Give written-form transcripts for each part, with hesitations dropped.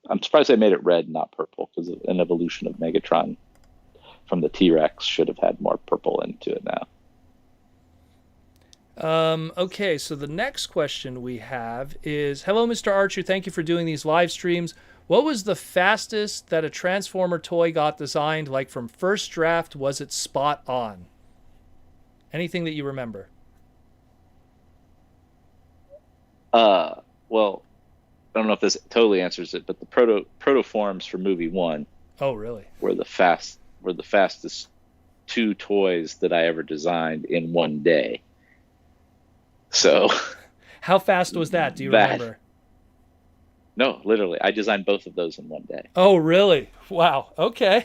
I'm surprised they made it red, not purple, because an evolution of Megatron from the T-Rex should have had more purple into it now. Okay, so the next question we have is, hello, Mr. Archer. Thank you for doing these live streams. What was the fastest that a Transformer toy got designed? Like from first draft, was it spot on? Anything that you remember? Well, I don't know if this totally answers it, but the protoforms for movie 1. Oh, really? Were the fastest 2 toys that I ever designed in one day. So, how fast was that? Do you remember? No, literally, I designed both of those in one day. Oh, really? Wow. Okay.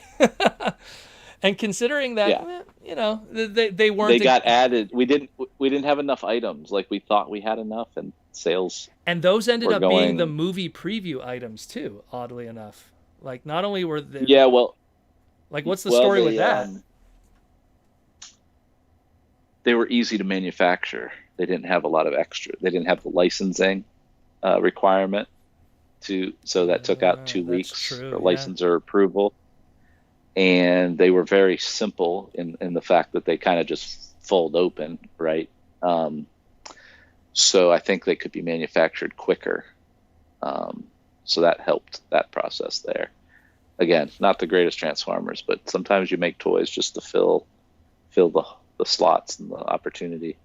And considering that, yeah. You know, they weren't. They got added. We didn't have enough items like we thought we had enough, and sales. And those ended up being the movie preview items too. Oddly enough, like not only were they. Yeah, well. Like, what's the story with that? They were easy to manufacture. They didn't have a lot of extra. They didn't have the licensing requirement so that took out 2 weeks for licensor approval. And they were very simple in the fact that they kind of just fold open, right? So I think they could be manufactured quicker. So that helped that process there. Again, not the greatest Transformers, but sometimes you make toys just to fill the slots and the opportunity.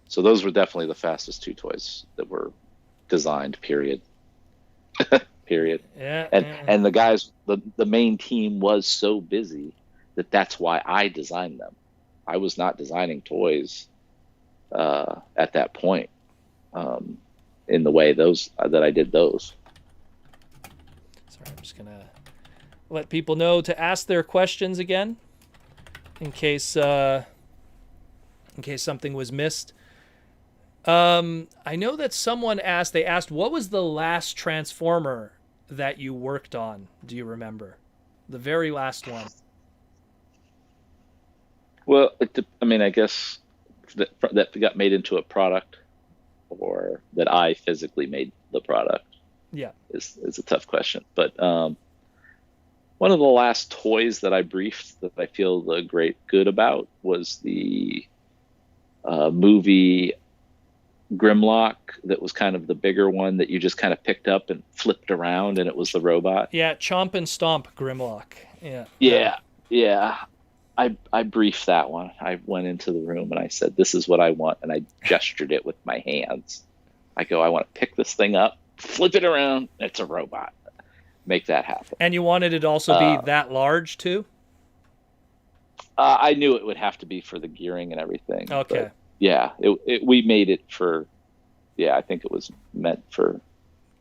So those were definitely the fastest 2 toys that were designed, period. Period. Yeah. And the guys, the main team was so busy that's why I designed them. I was not designing toys at that point in the way that I did those. Sorry, I'm just gonna let people know to ask their questions again in case something was missed. I know that someone asked, what was the last Transformer that you worked on? Do you remember? The very last one. Well, I guess that got made into a product, or that I physically made the product. Yeah. Is a tough question. But one of the last toys that I briefed that I feel good about was the movie Grimlock, that was kind of the bigger one that you just kind of picked up and flipped around, and it was the robot. Yeah, Chomp and Stomp Grimlock. Yeah. I briefed that one. I went into the room and I said, "This is what I want," and I gestured it with my hands. I go, "I want to pick this thing up, flip it around. It's a robot. Make that happen." And you wanted it also be that large too? I knew it would have to be for the gearing and everything. Okay. But yeah, we made it for. Yeah, I think it was meant for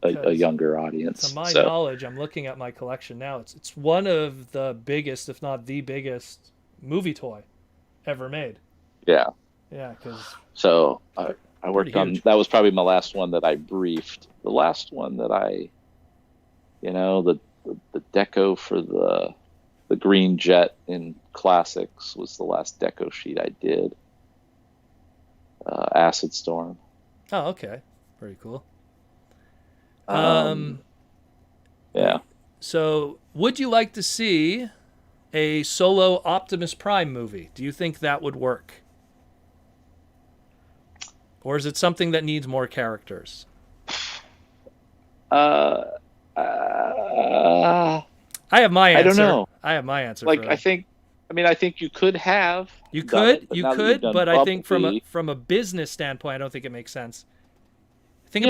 a younger audience. To my knowledge, I'm looking at my collection now. It's one of the biggest, if not the biggest, movie toy ever made. Yeah. Yeah, because. So I worked on. That was probably my last one that I briefed. The last one that the deco for the Green Jet in Classics was the last deco sheet I did. Acid Storm. Oh, okay. Very cool. Yeah. So, would you like to see a solo Optimus Prime movie? Do you think that would work? Or is it something that needs more characters? I have my answer. I don't know. I have my answer. Like, I think you could have. You could, but I think from a business standpoint, I don't think it makes sense. Think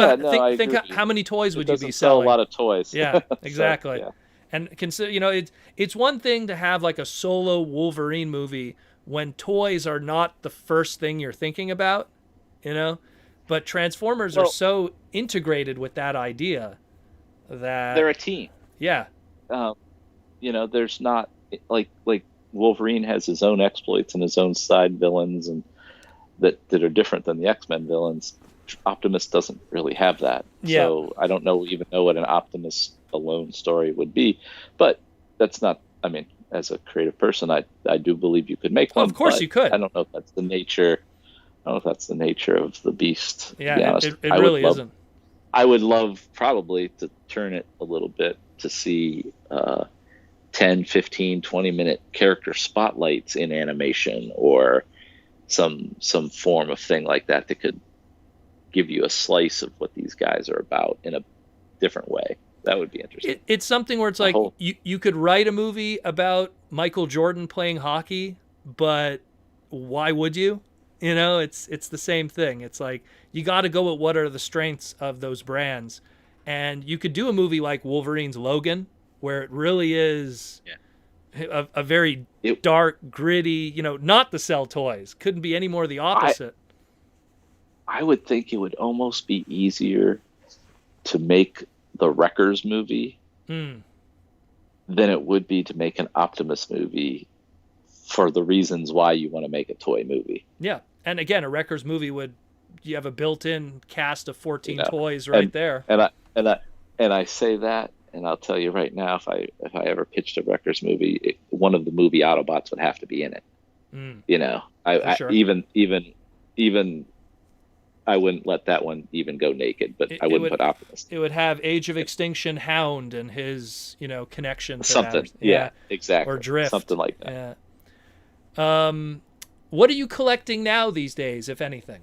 how many toys would you be selling? Sell a lot of toys. Yeah, exactly. So, yeah. And consider, it's one thing to have like a solo Wolverine movie when toys are not the first thing you're thinking about, but Transformers are so integrated with that idea that they're a team. Yeah. There's not like Wolverine has his own exploits and his own side villains and that are different than the X-Men villains. Optimus doesn't really have that. Yeah. So I don't even know what an Optimus alone story would be, but that's not, as a creative person, I do believe you could make one. Of course you could. I don't know if that's the nature of the beast. Yeah, it really isn't. I would love probably to turn it a little bit to see 10, 15, 20-minute character spotlights in animation, or some form of thing like that could give you a slice of what these guys are about in a different way. That would be interesting. It's something where it's like you could write a movie about Michael Jordan playing hockey, but why would you? You know, it's the same thing. It's like you got to go with what are the strengths of those brands, and you could do a movie like Wolverine's Logan, where it really is a very dark, gritty. You know, not to sell toys. Couldn't be any more the opposite. I would think it would almost be easier to make the Wreckers movie than it would be to make an Optimus movie, for the reasons why you want to make a toy movie. Yeah. And again, a Wreckers movie you have a built-in cast of 14 toys there. And I say that, and I'll tell you right now, if I ever pitched a Wreckers movie, one of the movie Autobots would have to be in it. You know, sure. even I wouldn't let that one even go naked, but I wouldn't put Optimus. It would have Age of Extinction Hound and his, connection to something. that. Yeah, exactly. Or Drift. Something like that. Yeah. What are you collecting now these days, if anything?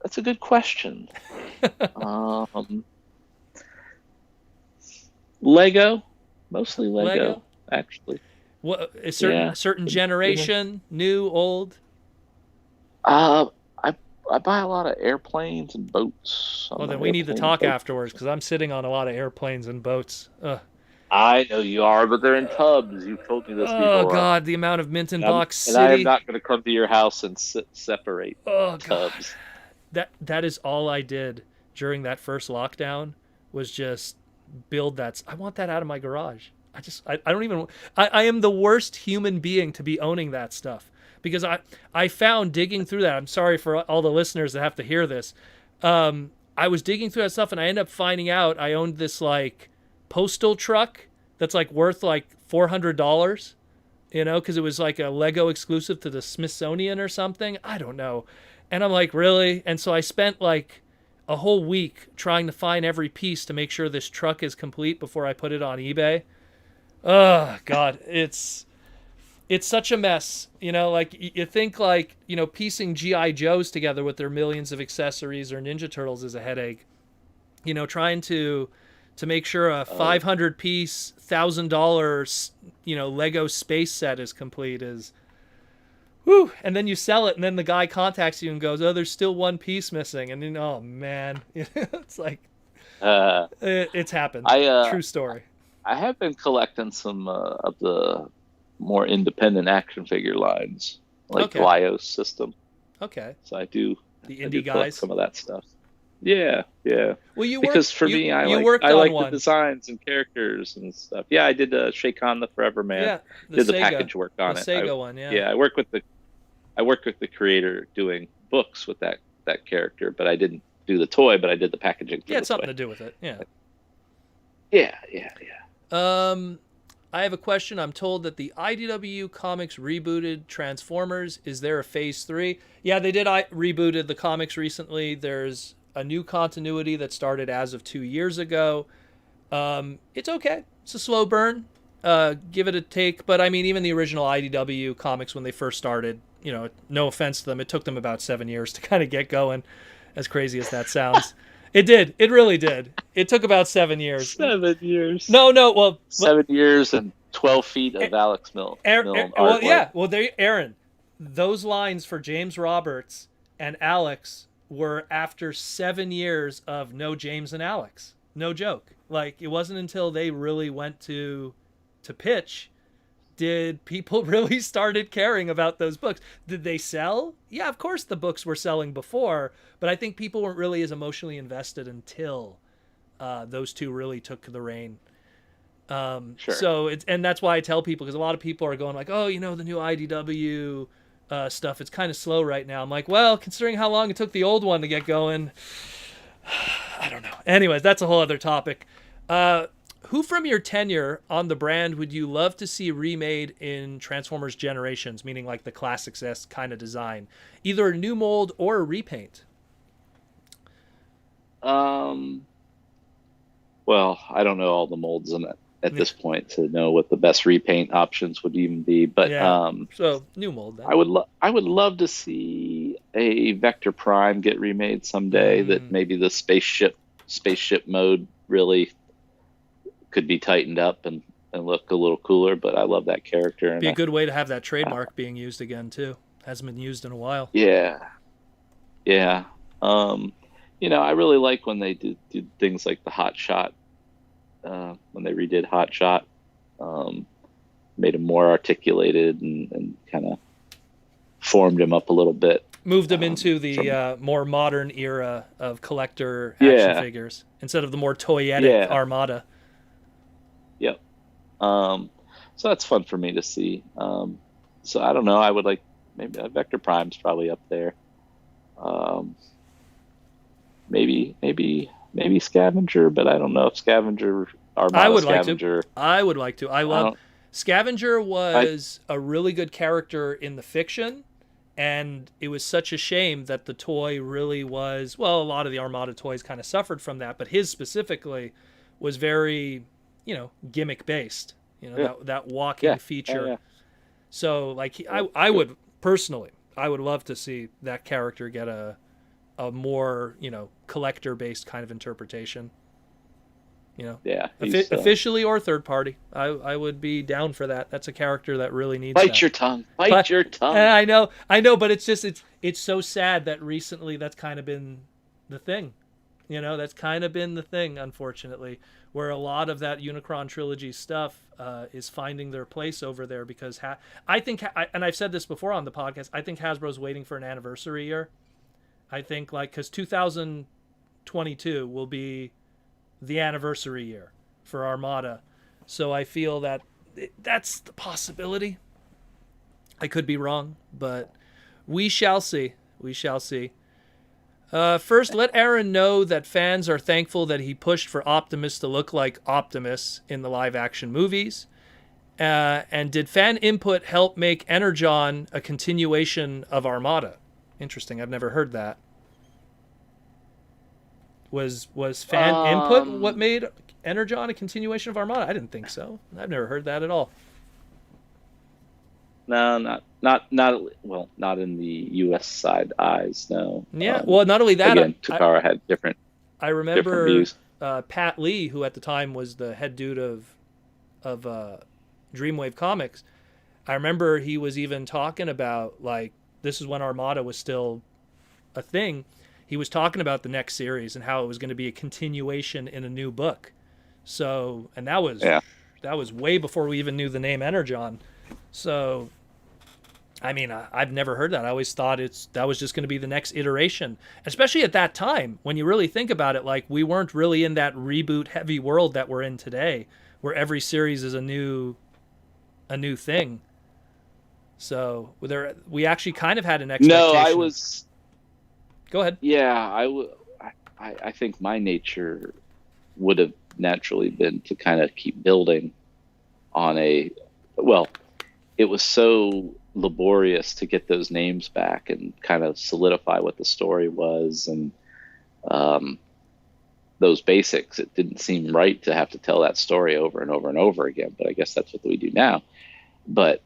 That's a good question. Lego, mostly Lego, actually. What a certain generation, new, old? I buy a lot of airplanes and boats. Well, then we need to talk afterwards, because I'm sitting on a lot of airplanes and boats. I know you are, but they're in tubs. You've told me this before. Oh, God, the amount of Mint and Box City. And I am not going to come to your house and separate tubs. God. That is all I did during that first lockdown, was just build that. I want that out of my garage. I don't even... I am the worst human being to be owning that stuff. Because I found digging through that, I'm sorry for all the listeners that have to hear this. I was digging through that stuff, and I ended up finding out I owned this like postal truck that's like worth like $400, because it was like a Lego exclusive to the Smithsonian or something. I don't know. And I'm like, really? And so I spent like a whole week trying to find every piece to make sure this truck is complete before I put it on eBay. Oh, God, it's such a mess, like you think like, piecing G.I. Joes together with their millions of accessories or Ninja Turtles is a headache. Trying to make sure a 500 piece, $1,000, Lego space set is complete is, whew. And then you sell it, and then the guy contacts you and goes, oh, there's still one piece missing. And then, oh man, it's like, it's happened. True story. I have been collecting some of the more independent action figure lines, like Glyos system. Okay. So I do indie guys, some of that stuff. Yeah. Well, because for me, I like the designs and characters and stuff. Yeah, I did Shake-On the Forever Man. Yeah, did the package work on it. The Sega one, yeah. Yeah, I worked with the creator doing books with that character, but I didn't do the toy, but I did the packaging. Yeah, it's something to do with it. Yeah. Yeah. I have a question. I'm told that the IDW Comics rebooted Transformers. Is there a Phase 3? Yeah, they did. Rebooted the comics recently. There's a new continuity that started as of 2 years ago. It's okay. It's a slow burn. Give it a take. But, I mean, even the original IDW comics, when they first started, no offense to them, it took them about 7 years to kind of get going, as crazy as that sounds. It did. It really did. It took about 7 years. 7 years. No. Well, 7 years and 12 feet of Alex Milne. Aaron, those lines for James Roberts and Alex were after 7 years of no James and Alex. No joke. Like, it wasn't until they really went to pitch did people really started caring about those books. Did they sell? Yeah, of course the books were selling before, but I think people weren't really as emotionally invested until those two really took the reign. Sure. So and that's why I tell people, because a lot of people are going like, oh, the new IDW stuff, it's kind of slow right now. I'm like, well, considering how long it took the old one to get going, I don't know. Anyways, that's a whole other topic. Who from your tenure on the brand would you love to see remade in Transformers Generations, meaning like the Classics S kind of design? Either a new mold or a repaint. Well, I don't know all the molds in it at this point to know what the best repaint options would even be, but so new mold then. I would love to see a Vector Prime get remade someday. That maybe the spaceship mode really could be tightened up and look a little cooler, but I love that character. Be a good way to have that trademark being used again too. Hasn't been used in a while. Yeah. I really like when they did things like the Hot Shot, when they redid Hot Shot, made him more articulated and kind of formed him up a little bit. Moved him into the more modern era of collector action figures instead of the more toyetic Armada. Yep. So that's fun for me to see. So I don't know. I would like maybe Vector Prime's probably up there. Maybe Scavenger, but I don't know if Scavenger Armada I would Scavenger. I would like to. I love Scavenger was a really good character in the fiction, and it was such a shame that the toy really was, well, a lot of the Armada toys kind of suffered from that, but his specifically was very, gimmick based, that walking feature. Yeah. So like I would personally, I would love to see that character get a more, collector based kind of interpretation. Officially or third party. I would be down for that. That's a character that really needs Bite your tongue. Bite your tongue. I know, but it's just it's so sad that recently that's kind of been the thing. That's kind of been the thing, unfortunately, where a lot of that Unicron trilogy stuff is finding their place over there because I think, and I've said this before on the podcast, I think Hasbro's waiting for an anniversary year. I think because 2022 will be the anniversary year for Armada. So I feel that that's the possibility. I could be wrong, but we shall see. We shall see. First, let Aaron know that fans are thankful that he pushed for Optimus to look like Optimus in the live-action movies. And did fan input help make Energon a continuation of Armada? Interesting. I've never heard that. Was fan input what made Energon a continuation of Armada? I didn't think so. I've never heard that at all. No, not in the U.S. side eyes. No. Yeah. Well, not only that. Again, Takara had different. I remember views. Pat Lee, who at the time was the head dude of Dreamwave Comics. I remember he was even talking about this is when Armada was still a thing. He was talking about the next series and how it was going to be a continuation in a new book. So, and that was way before we even knew the name Energon. So, I mean, I've never heard that. I always thought that was just going to be the next iteration, especially at that time. When you really think about it, we weren't really in that reboot heavy world that we're in today, where every series is a new thing. So we actually kind of had an expectation. No, I was. Go ahead. Yeah, I think my nature would have naturally been to kind of keep building on it was so laborious to get those names back and kind of solidify what the story was and those basics. It didn't seem right to have to tell that story over and over and over again, but I guess that's what we do now. But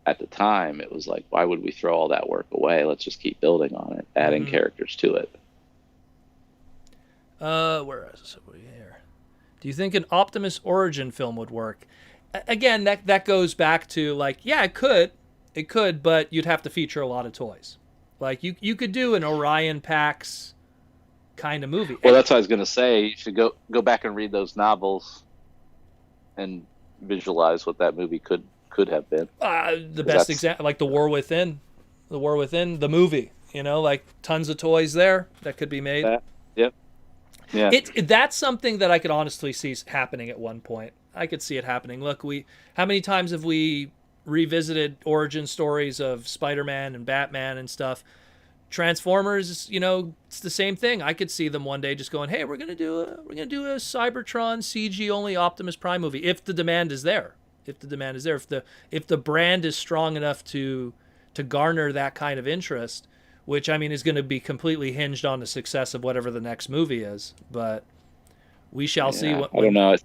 at the time, it was like, why would we throw all that work away? Let's just keep building on it, adding characters to it. Where is it here? Do you think an Optimus origin film would work? Again, that goes back to it could, but you'd have to feature a lot of toys. You could do an Orion Pax kind of movie. Well, that's what I was going to say. You should go back and read those novels and visualize what that movie could have been. The best example, The War Within, the movie. Tons of toys there that could be made. Yep. Yeah. That's something that I could honestly see happening at one point. I could see it happening. Look, how many times have we revisited origin stories of Spider-Man and Batman and stuff? Transformers, it's the same thing. I could see them one day just going, "Hey, we're gonna do a Cybertron CG only Optimus Prime movie if the demand is there. If the brand is strong enough to garner that kind of interest, which I mean is going to be completely hinged on the success of whatever the next movie is. But we shall see. I don't know. It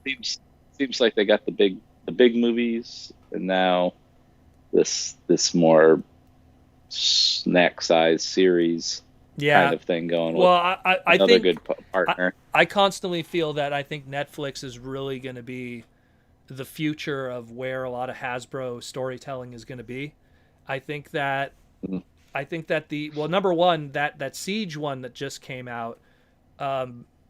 seems like they got the big movies, and now this more snack size series kind of thing going. Well, I think good partner. I constantly feel that I think Netflix is really going to be the future of where a lot of Hasbro storytelling is going to be. I think that number one, that Siege one that just came out,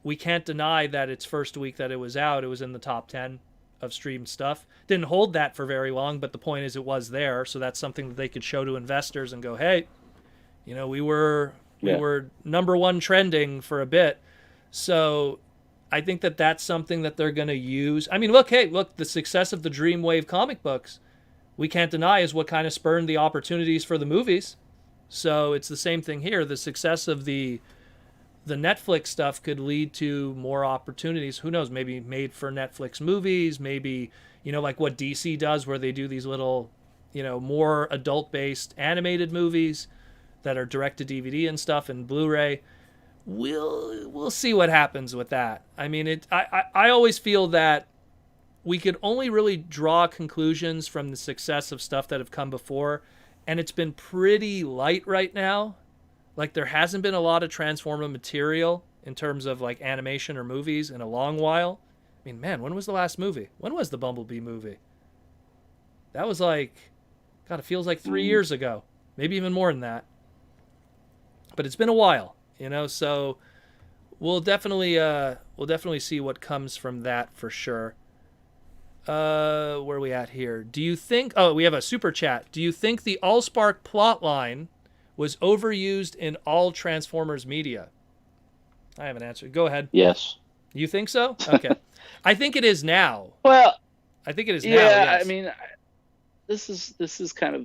we can't deny that its first week that it was out, it was in the top 10 of streamed stuff. Didn't hold that for very long, but the point is it was there, so that's something that they could show to investors and go, hey, we were number one trending for a bit. So I think that that's something that they're going to use. I mean, look, the success of the Dreamwave comic books, we can't deny, is what kind of spurned the opportunities for the movies. So it's the same thing here. The success of the Netflix stuff could lead to more opportunities. Who knows? Maybe made for Netflix movies. Maybe, like what DC does, where they do these little, more adult-based animated movies that are direct to DVD and stuff and Blu-ray. We'll see what happens with that. I mean, I always feel that we could only really draw conclusions from the success of stuff that have come before, and it's been pretty light right now. Like, there hasn't been a lot of Transformer material in terms of like animation or movies in a long while. I mean, man, when was the last movie? When was the Bumblebee movie? That was like, God, it feels like 3 years ago, maybe even more than that. But it's been a while, so we'll definitely see what comes from that for sure. Where are we at here? Do you think... Oh, we have a super chat. Do you think the Allspark plotline was overused in all Transformers media? I have an answer. Go ahead. Yes. You think so? Okay. I think it is now. Well, I think it is now. Yeah, yes. I mean, this is kind of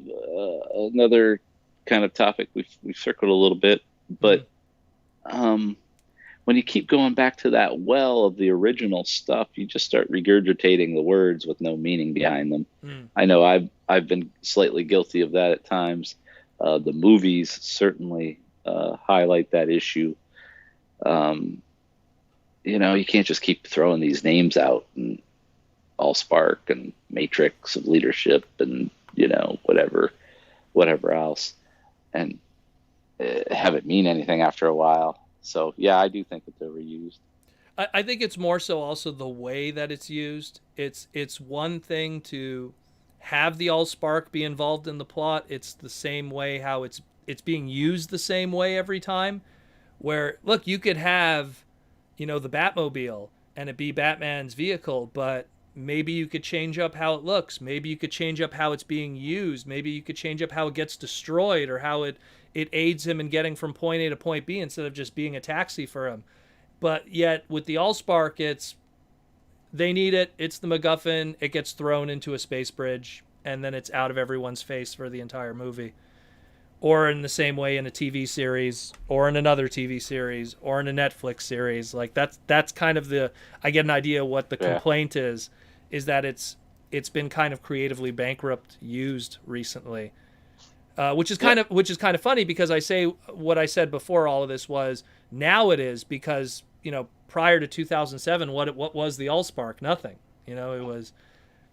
another kind of topic we've circled a little bit, but when you keep going back to that well of the original stuff, you just start regurgitating the words with no meaning behind them. I know I've been slightly guilty of that at times. The movies certainly highlight that issue. You can't just keep throwing these names out, and Allspark and Matrix of Leadership and whatever else, and have it mean anything after a while. So yeah, I do think that they were used. I think it's more so also the way that it's used. It's one thing to have the Allspark be involved in the plot. It's the same way how it's being used the same way every time. Where, look, you could have, the Batmobile and it be Batman's vehicle, but maybe you could change up how it looks. Maybe you could change up how it's being used. Maybe you could change up how it gets destroyed or how it aids him in getting from point A to point B instead of just being a taxi for him. But yet with the Allspark, they need it. It's the MacGuffin. It gets thrown into a space bridge and then it's out of everyone's face for the entire movie. Or in the same way in a TV series or in another TV series or in a Netflix series. Like that's kind of I get an idea what the complaint is that it's been kind of creatively bankrupt used recently. Which is kind of funny because I say what I said before all of this was now it is because, prior to 2007, what was the Allspark? Nothing. It was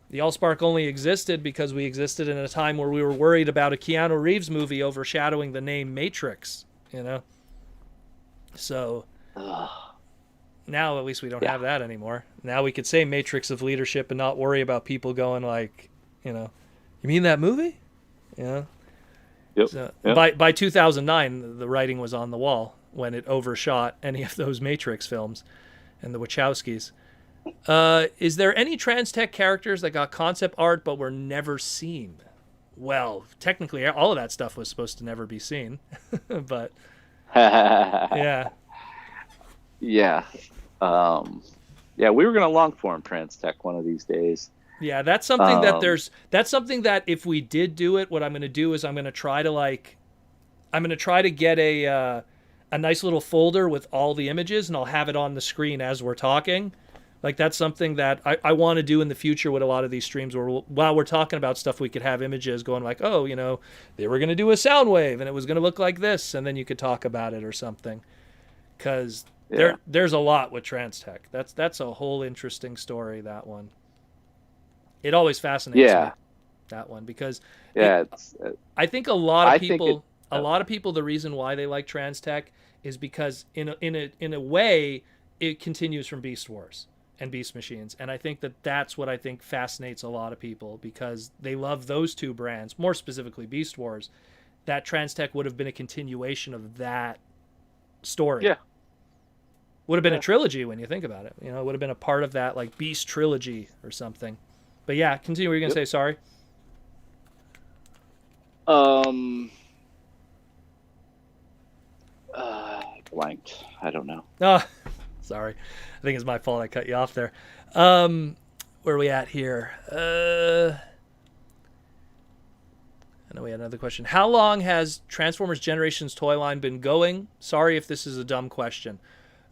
the Allspark only existed because we existed in a time where we were worried about a Keanu Reeves movie overshadowing the name Matrix, So now at least we don't have that anymore. Now we could say Matrix of Leadership and not worry about people going like, you mean that movie? Yep. So by 2009, the writing was on the wall when it overshot any of those Matrix films and the Wachowskis. Is there any TransTech characters that got concept art but were never seen? Well, technically, all of that stuff was supposed to never be seen, but yeah. Yeah. We were going to long form TransTech one of these days. Yeah, that's something that if we did do it, what I'm going to do is I'm going to try to I'm gonna try to get a nice little folder with all the images, and I'll have it on the screen as we're talking. Like that's something that I want to do in the future with a lot of these streams, where while we're talking about stuff, we could have images going like, oh, you know, they were going to do a sound wave and it was going to look like this, and then you could talk about it or something. Because there's a lot with TransTech. That's a whole interesting story, that one. It always fascinates me, that one, because I think a lot of people, the reason why they like TransTech is because in a way it continues from Beast Wars and Beast Machines, and I think that's what I think fascinates a lot of people, because they love those two brands, more specifically Beast Wars. That TransTech would have been a continuation of that story. Yeah. Would have been a trilogy when you think about it. You know, it would have been a part of that like Beast trilogy or something. But yeah, continue. What were you gonna say? Sorry. Blanked. I don't know. Oh, sorry. I think it's my fault. I cut you off there. Where are we at here? I know we had another question. How long has Transformers Generations toy line been going? Sorry if this is a dumb question.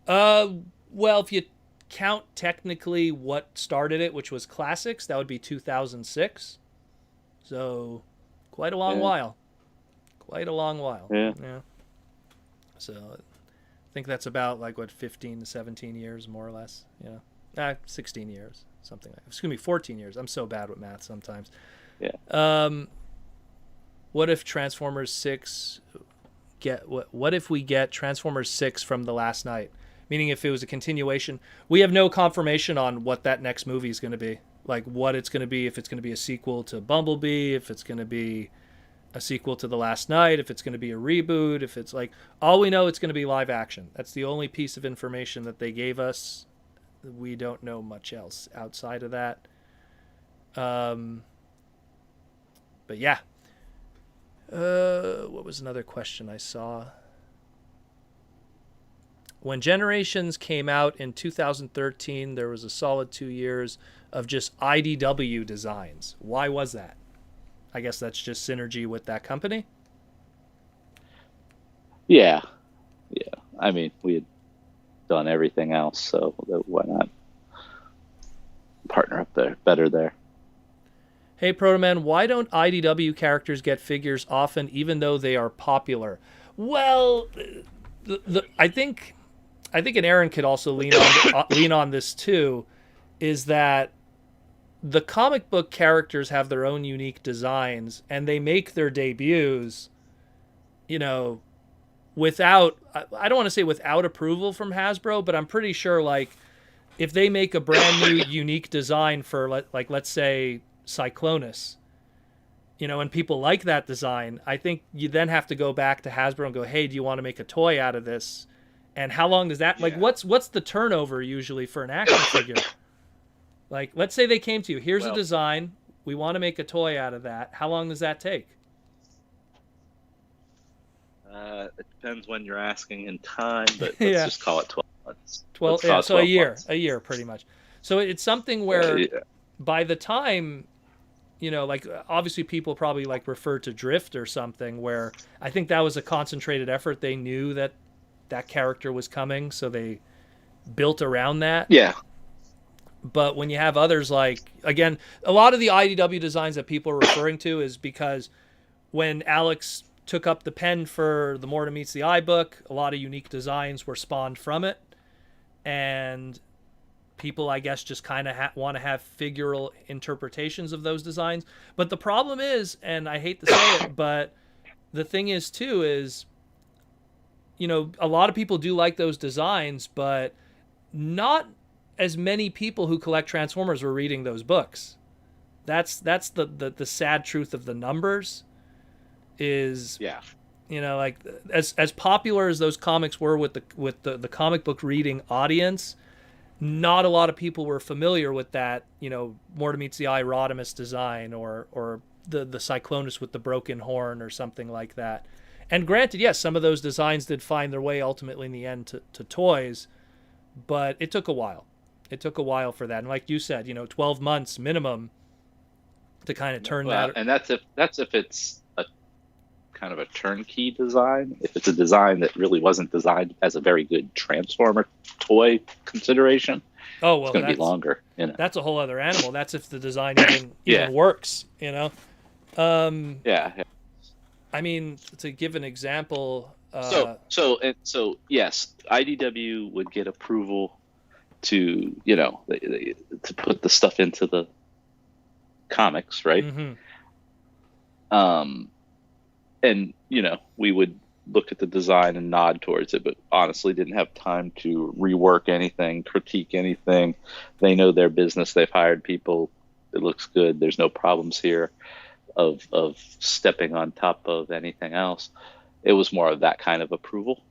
Well, if you count technically what started it, which was Classics, that would be 2006. So, quite a long while. Quite a long while. Yeah. So, I think that's about like, 15 to 17 years, more or less. 16 years, something like that. Excuse me, 14 years. I'm so bad with math sometimes. Yeah. What if Transformers 6 what if we get Transformers 6 from the last night? Meaning if it was a continuation. We have no confirmation on what that next movie is going to be. Like what it's going to be, if it's going to be a sequel to Bumblebee, if it's going to be a sequel to The Last Night, if it's going to be a reboot, if it's like, all we know, it's going to be live action. That's the only piece of information that they gave us. We don't know much else outside of that. But yeah. What was another question I saw? When Generations came out in 2013, there was a solid 2 years of just IDW designs. Why was that? I guess that's just synergy with that company. Yeah. I mean, we had done everything else, so why not partner up there better there? Hey, Protoman, why don't IDW characters get figures often, even though they are popular? Well, I think, and Aaron could also lean on this too, is that the comic book characters have their own unique designs, and they make their debuts, without, I don't want to say without approval from Hasbro, but I'm pretty sure, like, if they make a brand new unique design for, like, let's say Cyclonus, and people like that design, I think you then have to go back to Hasbro and go, hey, do you want to make a toy out of this? And how long does that, like, what's the turnover usually for an action figure? Like, let's say they came to you, here's a design, we want to make a toy out of that. How long does that take? It depends when you're asking in time, but let's just call it 12 months. 12, so 12 a year pretty much. So it's something where by the time, like, obviously people probably like refer to Drift or something, where I think that was a concentrated effort. They knew that character was coming, so they built around that. Yeah. But when you have others, like, again, a lot of the IDW designs that people are referring to is because when Alex took up the pen for the Mortem Meets the Eye book, a lot of unique designs were spawned from it. And people, I guess, just kind of want to have figural interpretations of those designs. But the problem is, and I hate to say it, but the thing is, too, is, a lot of people do like those designs, but not as many people who collect Transformers were reading those books. That's the sad truth of the numbers is, like, as popular as those comics were with the comic book reading audience, not a lot of people were familiar with that, Mortem Meets the Eye Rodimus design or the Cyclonus with the broken horn or something like that. And granted, yes, some of those designs did find their way ultimately in the end to toys, but it took a while. It took a while for that. And like you said, 12 months minimum to kind of turn that. And that's if it's a kind of a turnkey design, if it's a design that really wasn't designed as a very good Transformer toy consideration, oh well, it's going to be longer. You know? That's a whole other animal. That's if the design even works. You know. Yeah. I mean, to give an example. So yes, IDW would get approval to to put the stuff into the comics, right? And we would look at the design and nod towards it, but honestly didn't have time to rework anything, critique anything. They know their business. They've hired people. It looks good. There's no problems here of stepping on top of anything else. It was more of that kind of approval,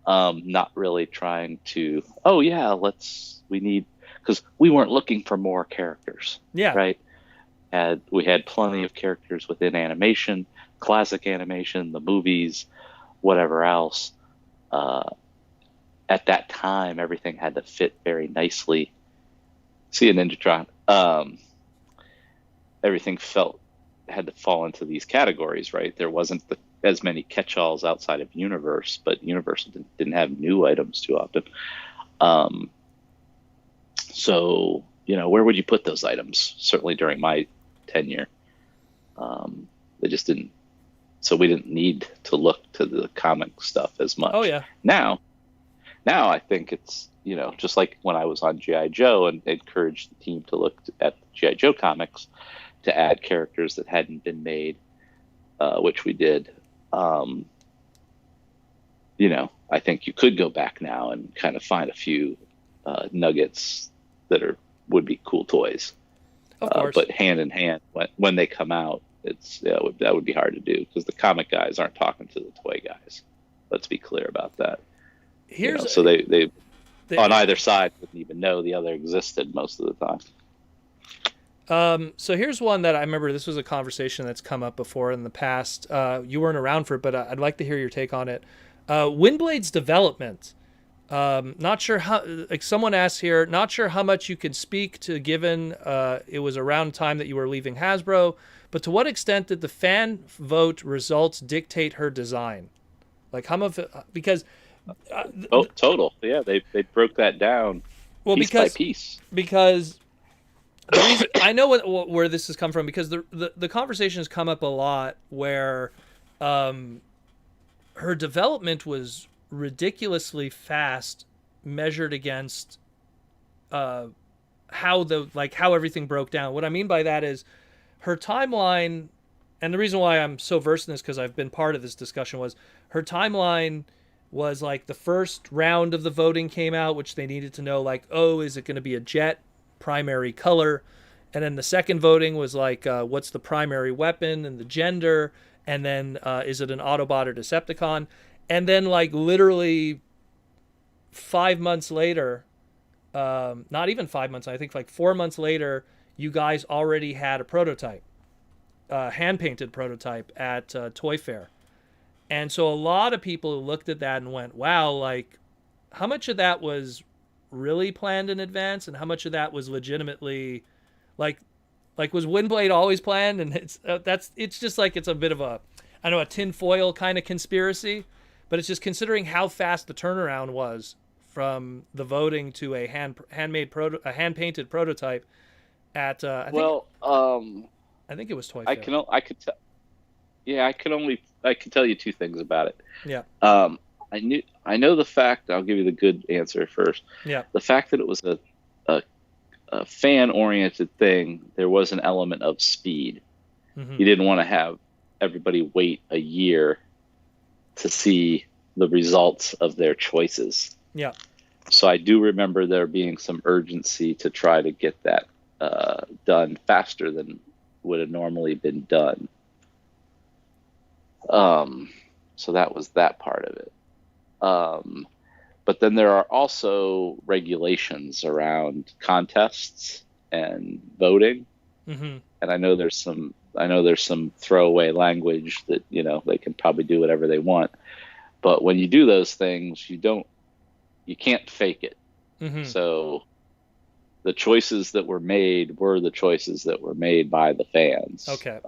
not really trying to, because we weren't looking for more characters. Yeah. Right. We had plenty of characters within animation, classic animation, the movies, whatever else. At that time, everything had to fit very nicely. See, in Ninjatron, everything had to fall into these categories, right? There wasn't as many catch-alls outside of Universe, but Universe didn't have new items too often. So, where would you put those items? Certainly during my tenure, they just didn't. So we didn't need to look to the comic stuff as much. Oh yeah. Now I think it's just like when I was on G.I. Joe and encouraged the team to look at G.I. Joe comics to add characters that hadn't been made, which we did. I think you could go back now and kind of find a few nuggets that would be cool toys. Of course. But hand in hand, when they come out, that would be hard to do because the comic guys aren't talking to the toy guys. Let's be clear about that. So they on either side wouldn't even know the other existed most of the time. So here's one that I remember. This was a conversation that's come up before in the past. You weren't around for it, but I'd like to hear your take on it. Windblade's development. Not sure how. Like someone asked here, not sure how much you could speak to, given it was around time that you were leaving Hasbro. But to what extent did the fan vote results dictate her design? Like how much? Because total. Yeah, they broke that down. Well, piece by piece. Because the reason, I know where this has come from, because the conversation has come up a lot where her development was ridiculously fast measured against how everything broke down. What I mean by that is her timeline, and the reason why I'm so versed in this because I've been part of this discussion, was her timeline was like the first round of the voting came out, which they needed to know, like, is it going to be a jet primary color? And then the second voting was like, what's the primary weapon and the gender? And then is it an Autobot or Decepticon? And then like literally 5 months later, not even 5 months, I think like 4 months later, you guys already had a prototype, hand-painted prototype at Toy Fair. And so a lot of people looked at that and went, wow, like how much of that was really planned in advance and how much of that was legitimately like was Windblade always planned? And it's just like, it's a bit of a tinfoil kind of conspiracy, but it's just considering how fast the turnaround was from the voting to a hand-painted prototype at I think it was Toy Fair. I could tell you two things about it. Yeah. I know the fact. I'll give you the good answer first. Yeah. The fact that it was a fan-oriented thing, there was an element of speed. Mm-hmm. You didn't want to have everybody wait a year to see the results of their choices. Yeah. So I do remember there being some urgency to try to get that done faster than would have normally been done. So that was that part of it. But then there are also regulations around contests and voting. Mm-hmm. And I know there's some throwaway language that, they can probably do whatever they want. But when you do those things, you can't fake it. Mm-hmm. So the choices that were made were the choices that were made by the fans. Okay.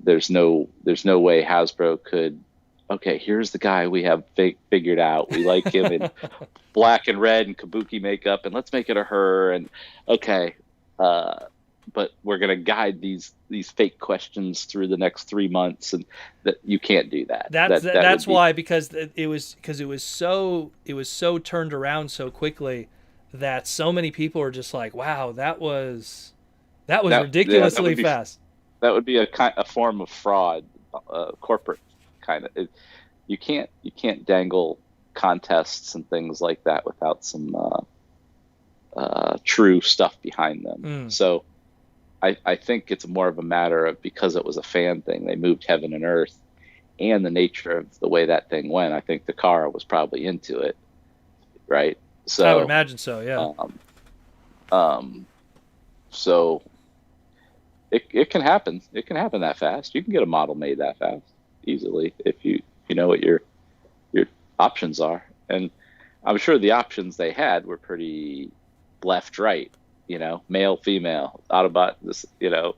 there's no way Hasbro could, okay, here's the guy we have figured out. We like him in black and red and kabuki makeup, and let's make it a her. And okay, but we're going to guide these fake questions through the next 3 months, and that you can't do that. That's why, because it was so turned around so quickly that so many people are just like, wow, that was ridiculously fast. That would be a form of fraud, corporate kind of. You can't dangle contests and things like that without some true stuff behind them. So I think it's more of a matter of, because it was a fan thing, they moved heaven and earth, and the nature of the way that thing went. I think Takara was probably into it, right? So I would imagine so, yeah. So it can happen. It can happen that fast. You can get a model made that fast easily if you know what your options are. And I'm sure the options they had were pretty left, right. Male, female, Autobot.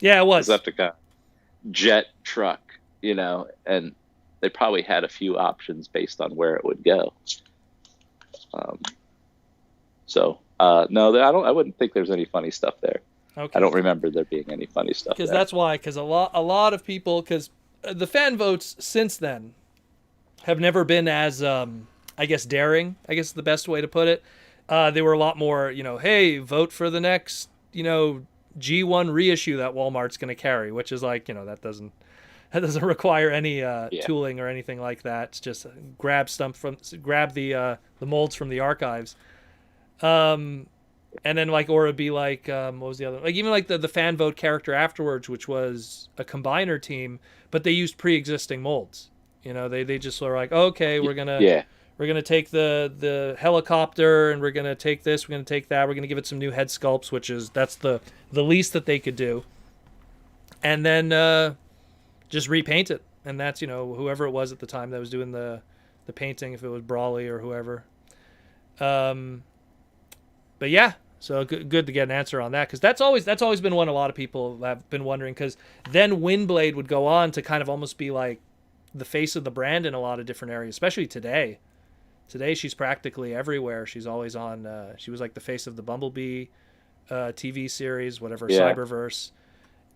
Yeah, it was Decepticon, jet, truck. And they probably had a few options based on where it would go. No, I wouldn't think there's any funny stuff there. Okay. I don't remember there being any funny stuff. Because that's why. Because a lot of people. Because the fan votes since then have never been as I guess daring. I guess is the best way to put it. They were a lot more. Hey, vote for the next G1 reissue that Walmart's going to carry, which is like that doesn't require any tooling or anything like that. It's just grab the molds from the archives. And then or it'd be like what was the other, like even like the fan vote character afterwards, which was a combiner team, but they used pre-existing molds. They just were like, okay, we're gonna take the helicopter, and we're gonna take this, we're gonna take that, we're gonna give it some new head sculpts, that's the least that they could do, and then just repaint it. And that's whoever it was at the time that was doing the painting, if it was Brawley or whoever. But yeah, so good to get an answer on that, because that's always been one a lot of people have been wondering, because then Windblade would go on to kind of almost be like the face of the brand in a lot of different areas, especially today. Today she's practically everywhere. She's always on. She was like the face of the Bumblebee TV series, whatever, Cyberverse,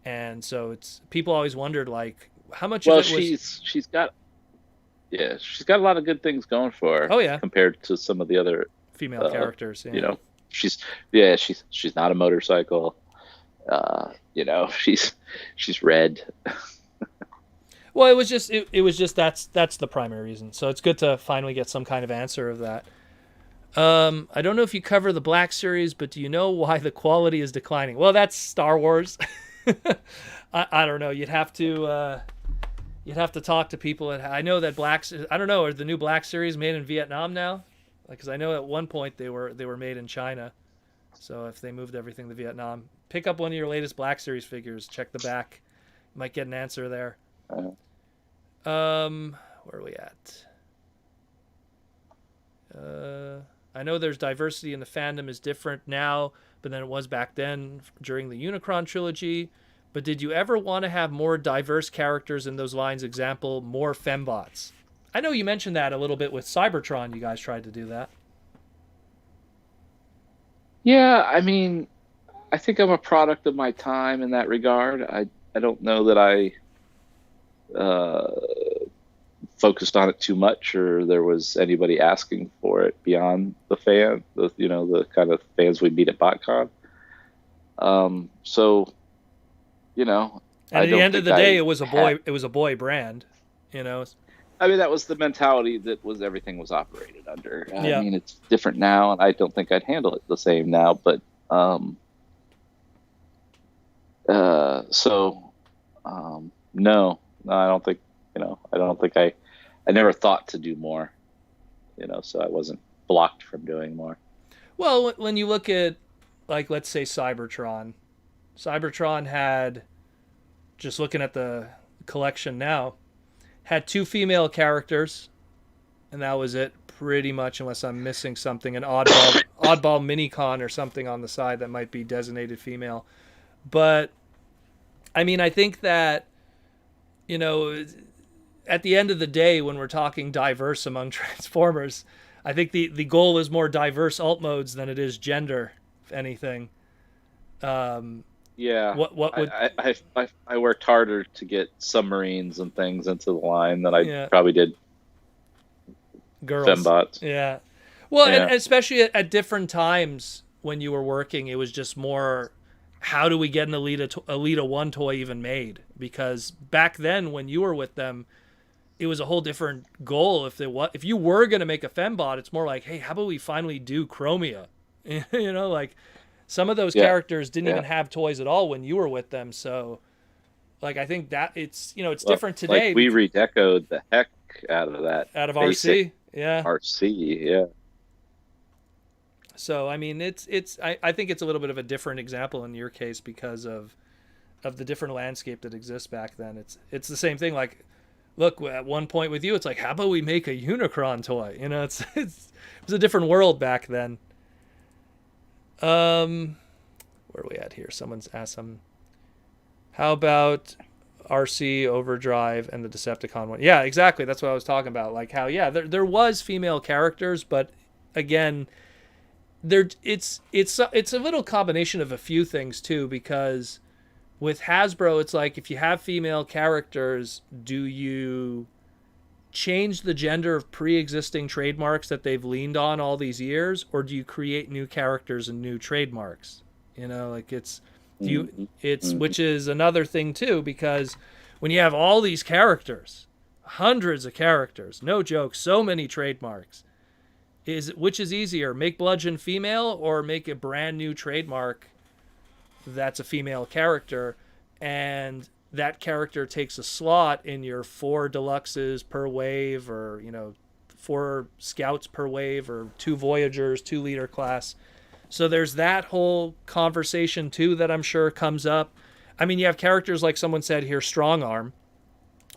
and so it's people always wondered like how much. Well, of it was... she's got a lot of good things going for her. Oh yeah, compared to some of the other female characters. Yeah. She's not a motorcycle. She's red. Well, it was just that's the primary reason. So it's good to finally get some kind of answer of that. I don't know if you cover the Black Series, but do you know why the quality is declining? Well, that's Star Wars. I don't know. You'd have to talk to people. I know that I don't know. Are the new Black Series made in Vietnam now? Because I know at one point they were made in China. So if they moved everything to Vietnam, pick up one of your latest Black Series figures. Check the back. You might get an answer there. Where are we at? I know there's diversity in the fandom is different now, but than it was back then during the Unicron trilogy. But did you ever want to have more diverse characters in those lines? Example, more fembots. I know you mentioned that a little bit with Cybertron. You guys tried to do that. Yeah, I mean, I think I'm a product of my time in that regard. I don't know that I focused on it too much, or there was anybody asking for it beyond the kind of fans we meet at BotCon. At the end of the day, it was a boy brand, I mean, that was the mentality that everything was operated under. I mean, it's different now, and I don't think I'd handle it the same now. But no, I don't think. I don't think I never thought to do more. So I wasn't blocked from doing more. Well, when you look at, like, let's say Cybertron had, just looking at the collection now, had 2 female characters, and that was it pretty much, unless I'm missing something, an oddball mini-con or something on the side that might be designated female. But I mean, I think that you know, at the end of the day, when we're talking diverse among Transformers, I think the goal is more diverse alt modes than it is gender, if anything. Yeah, What would I worked harder to get submarines and things into the line than I yeah probably did girls fembots. yeah well Yeah, and especially at different times when you were working, it was just more how do we get an Elita 1 toy even made, because back then when you were with them it was a whole different goal. If you were going to make a fembot, it's more like, hey, how about we finally do Chromia? You know, like some of those yeah, characters didn't yeah. even have toys at all when you were with them. So like I think that it's it's Well, different today like we redecoed the heck out of that out of basic RC. Yeah. RC. Yeah, So I mean I think it's a little bit of a different example in your case because of the different landscape that exists back then. It's the same thing. Like, look, at one point with you, it's like, how about we make a Unicron toy? You know, it was a different world back then. Where are we at here? Someone's asked how about RC Overdrive and the Decepticon one? Yeah, exactly. That's what I was talking about. Like how, yeah, there was female characters, but again, it's a little combination of a few things too, because with Hasbro, it's like if you have female characters, do you change the gender of pre-existing trademarks that they've leaned on all these years, or do you create new characters and new trademarks? You know, like which is another thing too, because when you have all these characters, hundreds of characters, no joke, so many trademarks, which is easier, make Bludgeon female or make a brand new trademark that's a female character, and that character takes a slot in your 4 deluxes per wave, or 4 scouts per wave, or 2 voyagers, 2 leader class. So there's that whole conversation too that I'm sure comes up. I mean, you have characters like someone said here, Strong Arm,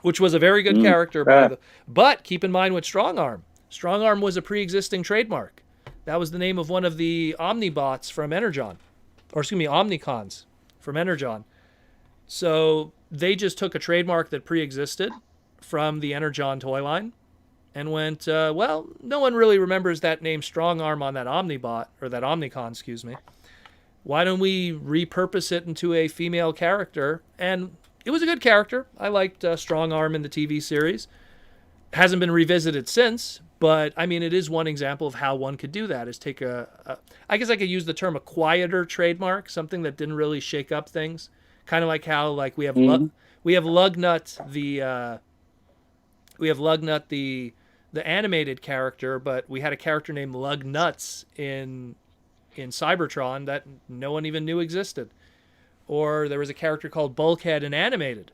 which was a very good character but keep in mind with Strong Arm was a pre-existing trademark. That was the name of one of the Omnibots from Energon. Or excuse me, Omnicons from Energon. So they just took a trademark that pre-existed from the Energon toy line and went, well, no one really remembers that name Strong Arm on that Omnibot, or that Omnicon, excuse me. Why don't we repurpose it into a female character? And it was a good character. I liked Strong Arm in the TV series. Hasn't been revisited since, but I mean, it is one example of how one could do that, is take I guess I could use the term a quieter trademark, something that didn't really shake up things. Kind of like how, like, we have Lugnut, the animated character, but we had a character named Lugnuts in Cybertron that no one even knew existed. Or there was a character called Bulkhead in animated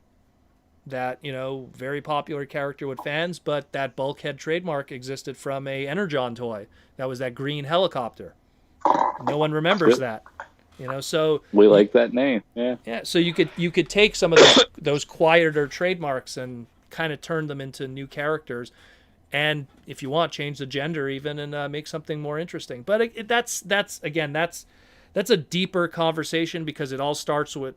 that, very popular character with fans, but that Bulkhead trademark existed from a Energon toy. That was that green helicopter. No one remembers that. So we like that name. Yeah. Yeah, so you could take some of those quieter trademarks and kind of turn them into new characters, and if you want, change the gender even, and make something more interesting. But that's a deeper conversation, because it all starts with,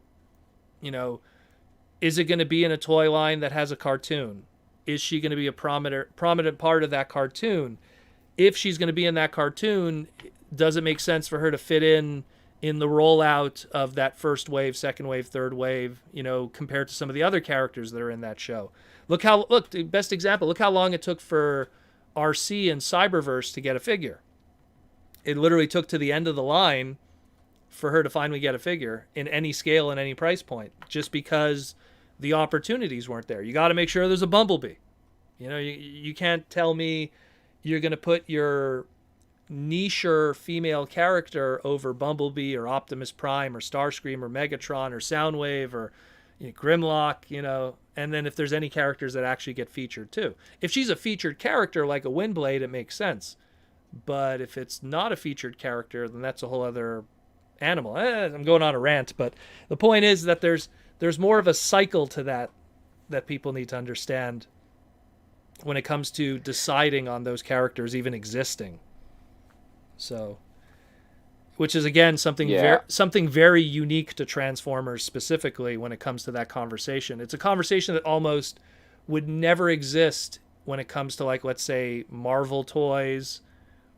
is it going to be in a toy line that has a cartoon? Is she going to be a prominent part of that cartoon? If she's going to be in that cartoon, does it make sense for her to fit in the rollout of that first wave, second wave, third wave, compared to some of the other characters that are in that show? Look, the best example, look how long it took for RC and Cyberverse to get a figure. It literally took to the end of the line for her to finally get a figure in any scale and any price point, just because the opportunities weren't there. You got to make sure there's a Bumblebee. You can't tell me you're going to put your nicher female character over Bumblebee or Optimus Prime or Starscream or Megatron or Soundwave or Grimlock, and then if there's any characters that actually get featured too. If she's a featured character like a Windblade, it makes sense. But if it's not a featured character, then that's a whole other animal. I'm going on a rant, but the point is that there's more of a cycle to that people need to understand when it comes to deciding on those characters even existing. So, which is again something Yeah. something very unique to Transformers specifically when it comes to that conversation. It's a conversation that almost would never exist when it comes to, like, let's say Marvel toys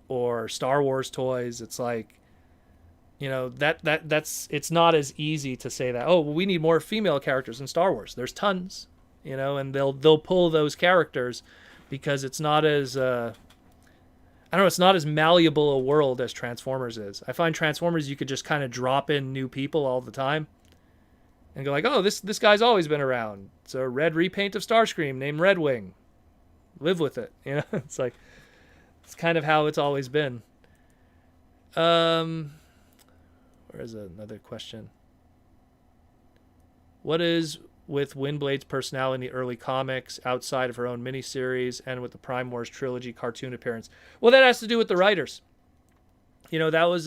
or Star Wars toys. It's like, you know, that's it's not as easy to say that, oh, well, we need more female characters in Star Wars. There's tons, you know, and they'll pull those characters because it's not as I don't know, it's not as malleable a world as Transformers is. I find Transformers, you could just kind of drop in new people all the time and go like, oh, this guy's always been around. It's a red repaint of Starscream named Red Wing. Live with it, you know. It's like, it's kind of how it's always been. Where is another question? What is with Windblade's personality in the early comics outside of her own miniseries and with the Prime Wars trilogy cartoon appearance? Well, that has to do with the writers. You know, that was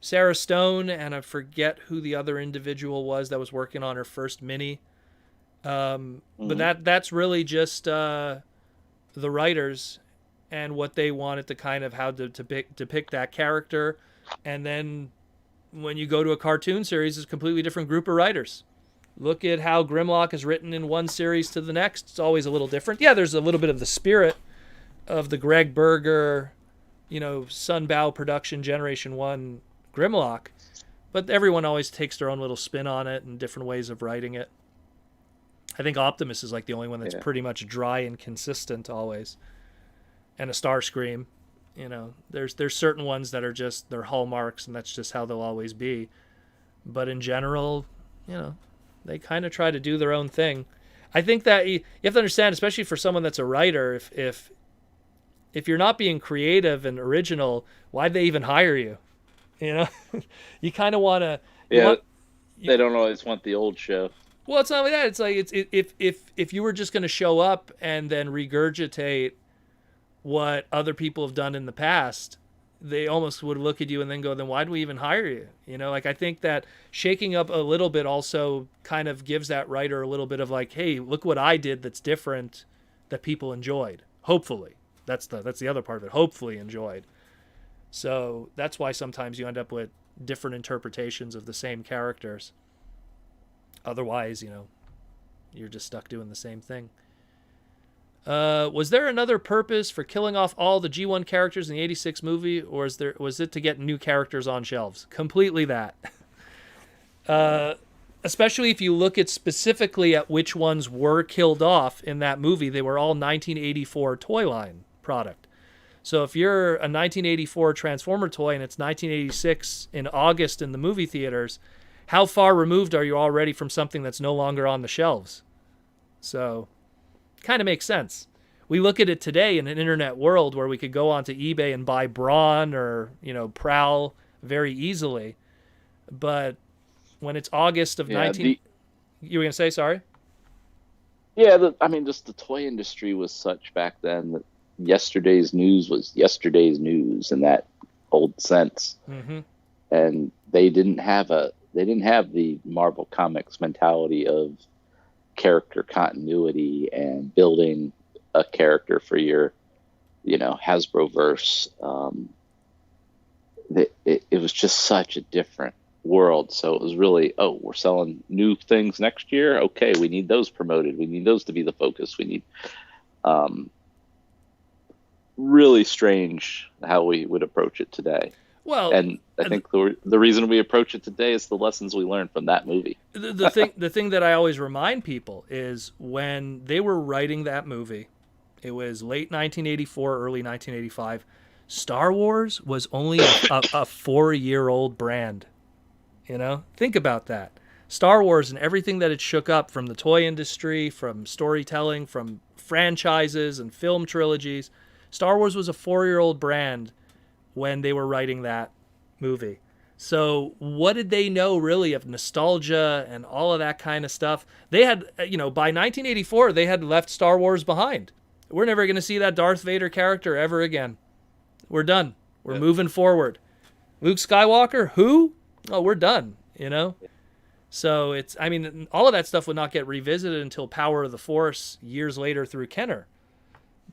Sarah Stone, and I forget who the other individual was that was working on her first mini. But that's really just the writers and what they wanted to kind of how to depict that character. And then when you go to a cartoon series, it's a completely different group of writers. Look at how Grimlock is written in one series to the next. It's always a little different. Yeah, there's a little bit of the spirit of the Greg Berger, you know, Sunbow production Generation 1 Grimlock. But everyone always takes their own little spin on it and different ways of writing it. I think Optimus is like the only one that's pretty much dry and consistent always. And a Starscream. You know, there's certain ones that are just, they're hallmarks, and that's just how they'll always be. But in general, you know, they kind of try to do their own thing. I think that you have to understand, especially for someone that's a writer, if you're not being creative and original, why'd they even hire you? You know, you kind of want to. Yeah, they don't always want the old show. Well, it's not only that. It's like if you were just going to show up and then regurgitate what other people have done in the past, they almost would look at you and then go, then why do we even hire you? You know, like, I think that shaking up a little bit also kind of gives that writer a little bit of like, hey, look what I did that's different that people enjoyed. Hopefully. That's the other part of it. Hopefully enjoyed. So that's why sometimes you end up with different interpretations of the same characters. Otherwise, you know, you're just stuck doing the same thing. Was there another purpose for killing off all the G1 characters in the 86 movie, or was it to get new characters on shelves? Completely that. Especially if you look at specifically at which ones were killed off in that movie. They were all 1984 toy line product. So if you're a 1984 Transformer toy and it's 1986 in August in the movie theaters, how far removed are you already from something that's no longer on the shelves? So kind of makes sense. We look at it today in an internet world where we could go onto eBay and buy Brawn or, you know, Prowl very easily. But when it's August of you were going to say, sorry? Yeah, I mean, just the toy industry was such back then that yesterday's news was yesterday's news in that old sense. Mm-hmm. And they didn't have the Marvel Comics mentality of character continuity and building a character for your, you know, Hasbroverse. It was just such a different world. So it was really, oh, we're selling new things next year. Okay, we need those promoted. We need those to be the focus. We need really strange how we would approach it today. Well, and I think the reason we approach it today is the lessons we learned from that movie. The thing that I always remind people is when they were writing that movie, it was late 1984, early 1985. Star Wars was only a 4-year-old brand. You know, think about that. Star Wars and everything that it shook up from the toy industry, from storytelling, from franchises and film trilogies. Star Wars was a 4-year-old brand when they were writing that movie. So what did they know really of nostalgia and all of that kind of stuff? They had, you know, by 1984, they had left Star Wars behind. We're never going to see that Darth Vader character ever again. We're done. We're moving forward. Luke Skywalker, who? Oh, we're done, you know? So it's, I mean, all of that stuff would not get revisited until Power of the Force years later through Kenner.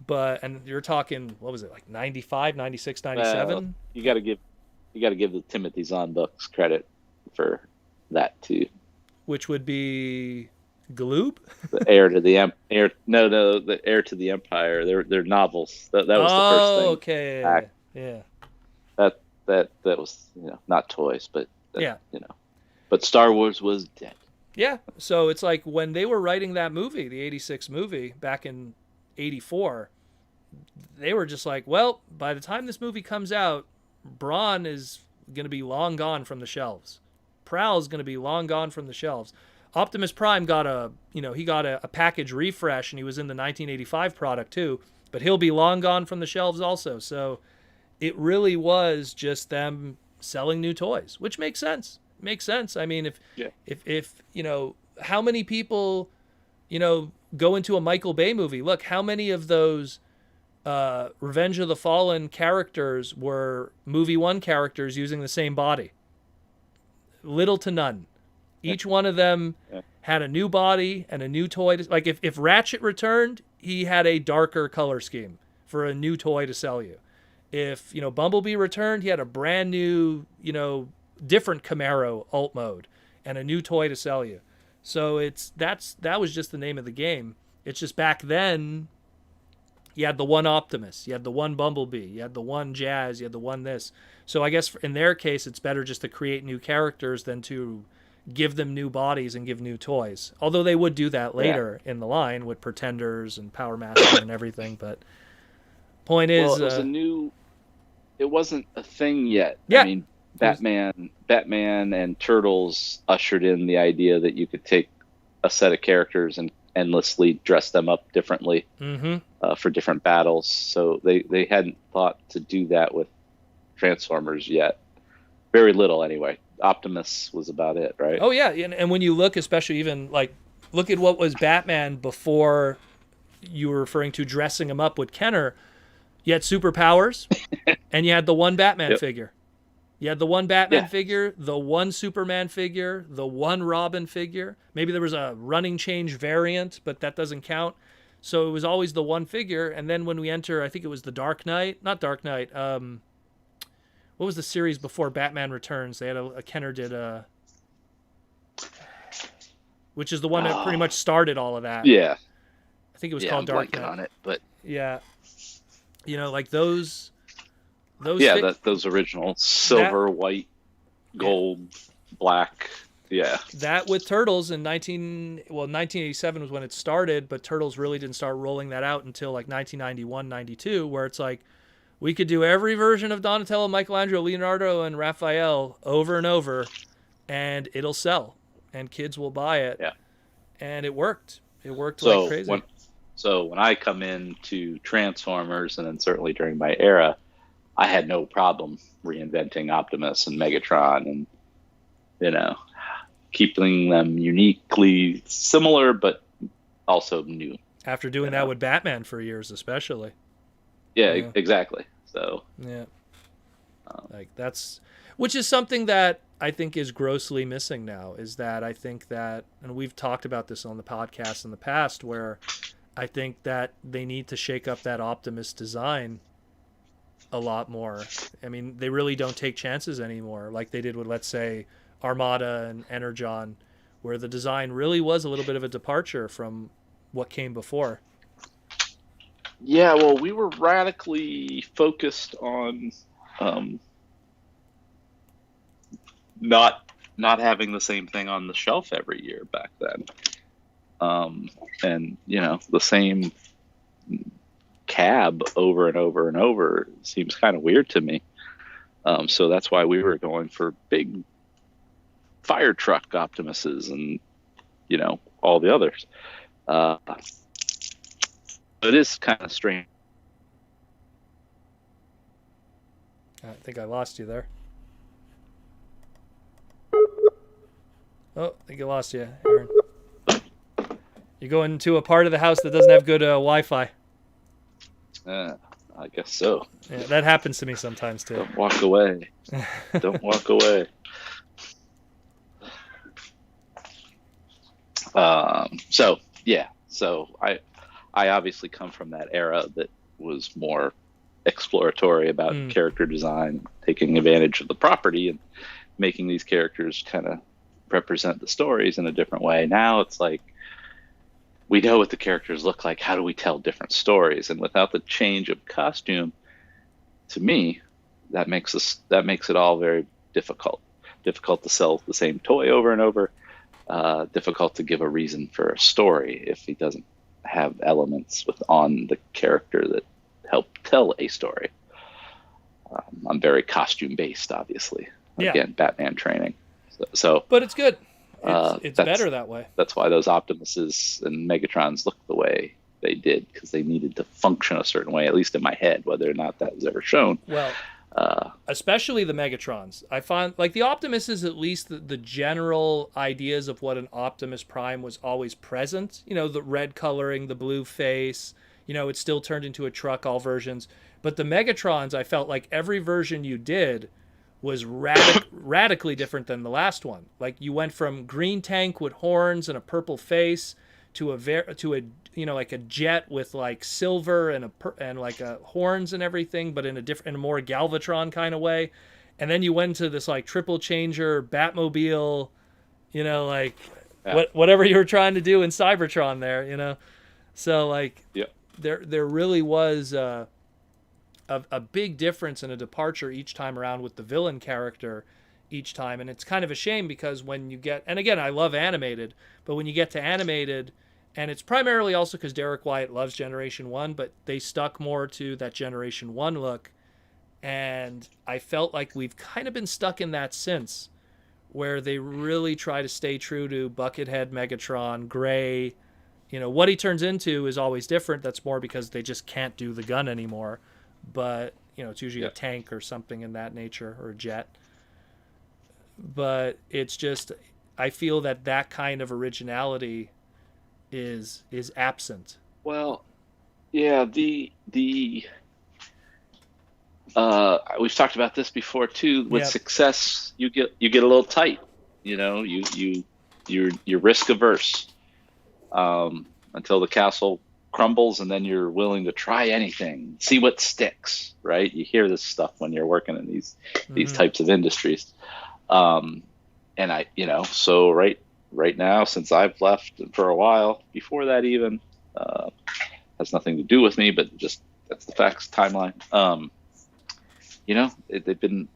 and you're talking, what was it, like 95, 96, 97? Well, you got to give the Timothy Zahn books credit for that too. Which would be Gloob? The heir to the the heir to the Empire. They're novels. That was the first thing. Okay. Yeah. That was, not toys, but yeah. But Star Wars was dead. Yeah. So it's like when they were writing that movie, the 86 movie back in 84, they were just like, well, by the time this movie comes out, Braun is going to be long gone from the shelves. Prowl is going to be long gone from the shelves. Optimus Prime got a package refresh, and he was in the 1985 product too, but he'll be long gone from the shelves also. So it really was just them selling new toys, which makes sense. Makes sense. I mean, if how many people, go into a Michael Bay movie? Look, how many of those Revenge of the Fallen characters were movie 1 characters using the same body? Little to none. Each one of them had a new body and a new toy. Like if Ratchet returned, he had a darker color scheme for a new toy to sell you. If, Bumblebee returned, he had a brand new, different Camaro alt mode and a new toy to sell you. So that was just the name of the game. It's just back then you had the one Optimus, you had the one Bumblebee, you had the one Jazz, you had the one this. So I guess in their case, it's better just to create new characters than to give them new bodies and give new toys. Although they would do that later in the line with Pretenders and Power Master and everything. But point is, it wasn't a thing yet. Yeah. I mean, Batman and Turtles ushered in the idea that you could take a set of characters and endlessly dress them up differently for different battles. So they hadn't thought to do that with Transformers yet. Very little, anyway. Optimus was about it, right? Oh, yeah. And when you look, especially even, look at what was Batman before you were referring to dressing him up with Kenner. You had superpowers, and you had the one Batman figure. You had the one Batman figure, the one Superman figure, the one Robin figure. Maybe there was a running change variant, but that doesn't count. So it was always the one figure. And then when we enter, I think it was the Dark Knight. Not Dark Knight. What was the series before Batman Returns? They had a Kenner did which is the one that pretty much started all of that. Yeah. I think it was called Dark Knight. On it, but yeah. Like those those original silver, white, gold, black. Yeah. That with Turtles in 1987 was when it started, but Turtles really didn't start rolling that out until like 1991, 92, where it's like we could do every version of Donatello, Michelangelo, Leonardo, and Raphael over and over, and it'll sell, and kids will buy it. Yeah. And it worked. It worked like crazy. So when I come into Transformers, and then certainly during my era, I had no problem reinventing Optimus and Megatron and, keeping them uniquely similar, but also new. After doing that with Batman for years, especially. Yeah, exactly. So yeah, which is something that I think is grossly missing now. Is that I think that, and we've talked about this on the podcast in the past, where I think that they need to shake up that Optimus design a lot more. I mean, they really don't take chances anymore, like they did with, let's say, Armada and Energon, where the design really was a little bit of a departure from what came before. Yeah, well, we were radically focused on not having the same thing on the shelf every year back then. And, the same cab over and over and over seems kind of weird to me. So that's why we were going for big fire truck Optimuses and, all the others. It is kind of strange. I think I lost you there. Oh, I think I lost you, Aaron. You go into a part of the house that doesn't have good Wi-Fi. I guess so. Yeah, that happens to me sometimes too. Don't walk away. Don't walk away. So I obviously come from that era that was more exploratory about character design, taking advantage of the property and making these characters kind of represent the stories in a different way. Now it's like, we know what the characters look like. How do we tell different stories? And without the change of costume, to me, that makes it all very difficult. Difficult to sell the same toy over and over. Difficult to give a reason for a story if he doesn't have elements on the character that help tell a story. I'm very costume based, obviously. Yeah. Again, Batman training. So but it's good. It's better that way. That's why those Optimuses and Megatrons look the way they did, because they needed to function a certain way, at least in my head, whether or not that was ever shown. Well, especially the Megatrons. I find, like, the Optimus is at least the general ideas of what an Optimus Prime was always present. You know, the red coloring, the blue face, you know, it still turned into a truck, all versions. But the Megatrons, I felt like every version you did was radically different than the last one. Like, you went from green tank with horns and a purple face to a you know, like a jet with like silver and like horns and everything, but in a more Galvatron kind of way. And then you went to this like triple changer Batmobile, you know, like whatever you were trying to do in Cybertron there, you know. So like there really was a big difference and a departure each time around with the villain character each time. And it's kind of a shame, because when you get, and again, I love animated, but when you get to animated, and it's primarily also because Derek Wyatt loves Generation 1, but they stuck more to that Generation 1 look. And I felt like we've kind of been stuck in that since, where they really try to stay true to Buckethead Megatron, Gray. You know, what he turns into is always different. That's more because they just can't do the gun anymore. But, you know, it's usually a tank or something in that nature, or a jet. But it's just, I feel that kind of originality is absent. Well, yeah, we've talked about this before too. With success, you get a little tight. You know, you're risk averse until the castle crumbles, and then you're willing to try anything, see what sticks. Right? You hear this stuff when you're working in these types of industries. And I, you know, so right now, since I've left for a while, before that even, has nothing to do with me, but just that's the facts, timeline. You know, they've been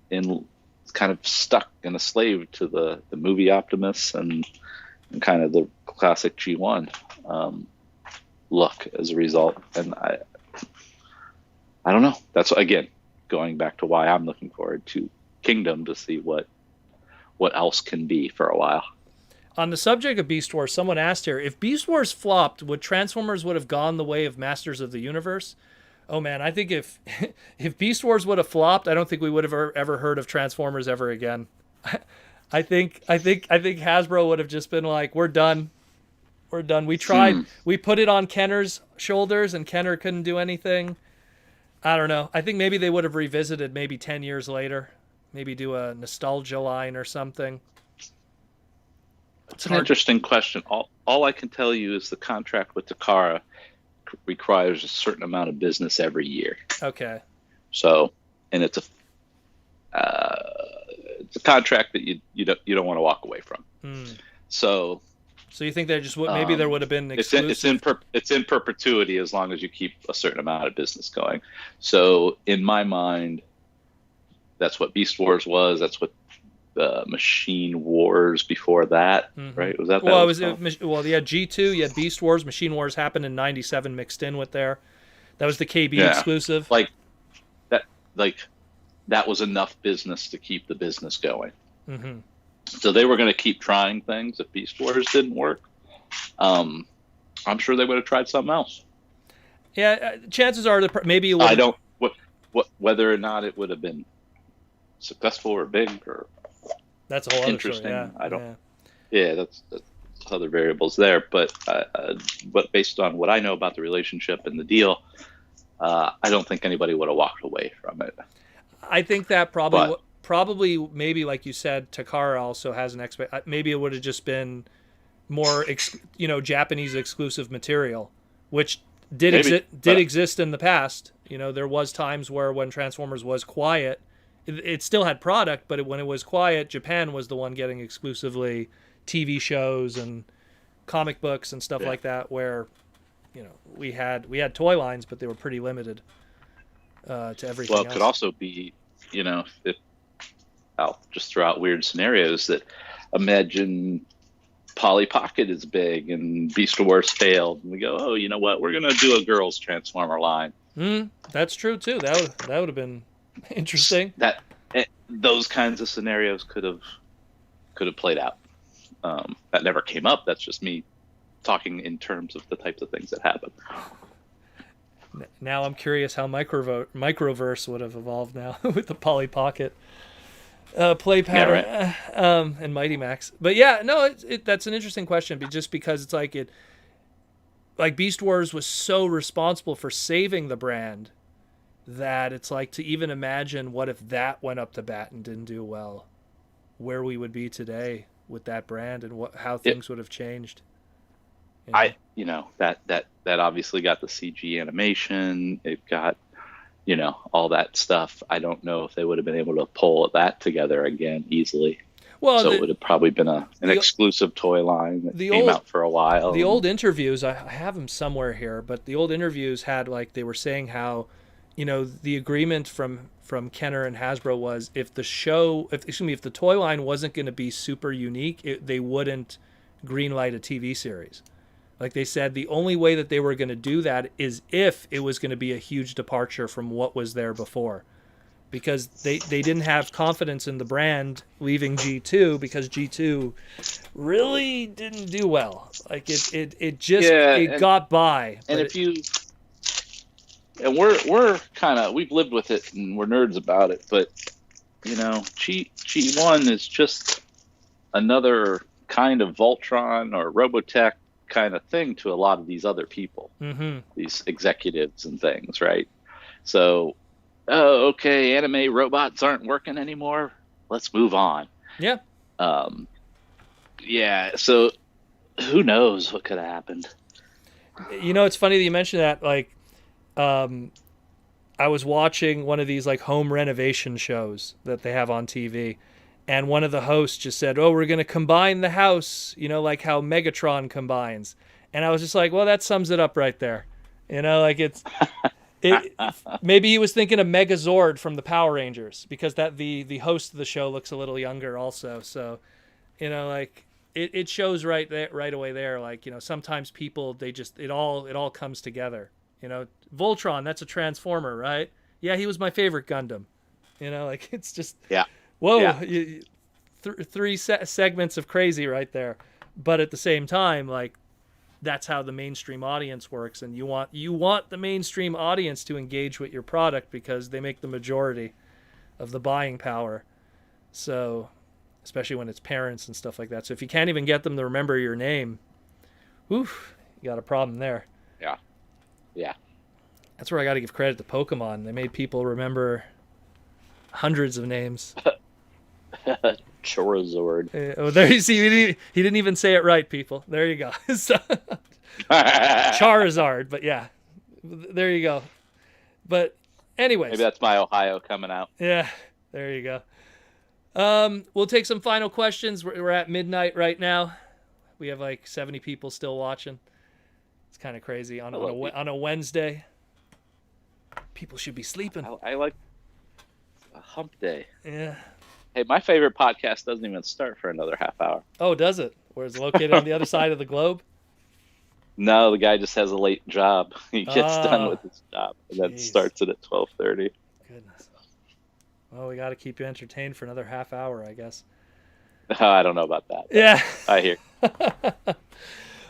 kind of stuck and a slave to the movie Optimus and kind of the classic G1 look as a result. And I don't know. That's, again, going back to why I'm looking forward to Kingdom, to see what else can be for a while. On the subject of Beast Wars, someone asked here, if Beast Wars flopped, would Transformers would have gone the way of Masters of the Universe? Oh man, I think if Beast Wars would have flopped, I don't think we would have ever heard of Transformers ever again. I think Hasbro would have just been like, we're done. We tried. We put it on Kenner's shoulders, and Kenner couldn't do anything. I don't know. I think maybe they would have revisited maybe 10 years later. Maybe do a nostalgia line or something. It's an interesting question. All I can tell you is the contract with Takara requires a certain amount of business every year. Okay. So, and it's a contract that you don't want to walk away from. So you think there just maybe there would have been exclusive? It's in perpetuity as long as you keep a certain amount of business going. So in my mind, that's what Beast Wars was. That's what Machine Wars before that, right? Was that? Well, you had G2, you had Beast Wars, Machine Wars happened in '97 mixed in with there. That was the KB exclusive. Like that was enough business to keep the business going. So they were going to keep trying things. If Beast Wars didn't work, I'm sure they would have tried something else. Yeah, chances are that maybe it would. I don't whether or not it would have been successful or big or that's a whole interesting. Other story. I don't. Yeah, that's other variables there. But based on what I know about the relationship and the deal, I don't think anybody would have walked away from it. I think that probably maybe like you said, Takara also has an maybe it would have just been more Japanese exclusive material, which did exist in the past. You know, there was times where when Transformers was quiet, it still had product, but when it was quiet, Japan was the one getting exclusively TV shows and comic books and stuff like that, where, you know, we had toy lines, but they were pretty limited to everything Well, it else. could also be, you know, if I'll just throw out weird scenarios that imagine Polly Pocket is big and Beast Wars failed, and we go, oh, you know what, we're gonna do a girls Transformer line. That's true too. That would have been interesting. Those kinds of scenarios could have played out. That never came up. That's just me talking in terms of the types of things that happen. Now I'm curious how Microverse would have evolved now with the Polly Pocket play pattern and Mighty Max. But yeah, no, that's an interesting question, just because it's like Beast Wars was so responsible for saving the brand that it's like, to even imagine what if that went up to bat and didn't do well, where we would be today with that brand and how things would have changed. You know? That obviously got the CG animation. It got, you know, all that stuff. I don't know if they would have been able to pull that together again easily. Well, so it would have probably been an exclusive toy line that came out for a while. The old interviews, I have them somewhere here, but the old interviews had, like, they were saying how, you know, the agreement from Kenner and Hasbro was if the toy line wasn't going to be super unique, they wouldn't greenlight a TV series. Like they said, the only way that they were going to do that is if it was going to be a huge departure from what was there before. Because they didn't have confidence in the brand leaving G2, because G2 really didn't do well. Like it got by. And we're kind of, we've lived with it and we're nerds about it, but you know, G1 is just another kind of Voltron or Robotech kind of thing to a lot of these other people, these executives and things, right? So, oh, okay, anime robots aren't working anymore. Let's move on. Yeah. Yeah. So, who knows what could have happened? You know, it's funny that you mentioned that. Like, I was watching one of these like home renovation shows that they have on TV, and one of the hosts just said, "Oh, we're going to combine the house," you know, like how Megatron combines. And I was just like, well, that sums it up right there. You know, like maybe he was thinking of Megazord from the Power Rangers, because the host of the show looks a little younger also. So, you know, like it shows right away there. Like, you know, sometimes people, it all comes together. You know, Voltron, that's a Transformer, right? Yeah, he was my favorite Gundam. You know, like it's just whoa, yeah. Three segments of crazy right there. But at the same time, like, that's how the mainstream audience works, and you want the mainstream audience to engage with your product because they make the majority of the buying power. So, especially when it's parents and stuff like that. So if you can't even get them to remember your name, oof, you got a problem there. Yeah. That's where I got to give credit to Pokemon. They made people remember hundreds of names. Charizard. Oh, there you see. He didn't even say it right, people. There you go. Charizard, but yeah, there you go. But anyways, maybe that's my Ohio coming out. Yeah, there you go. We'll take some final questions. We're at midnight right now. We have like 70 people still watching. It's kind of crazy on a Wednesday. People should be sleeping. I like a hump day. Yeah. Hey, my favorite podcast doesn't even start for another half hour. Oh, does it? Where it's located on the other side of the globe? No, the guy just has a late job. He gets done with his job and then starts it at 12:30. Goodness. Well, we got to keep you entertained for another half hour, I guess. I don't know about that. Yeah. I hear.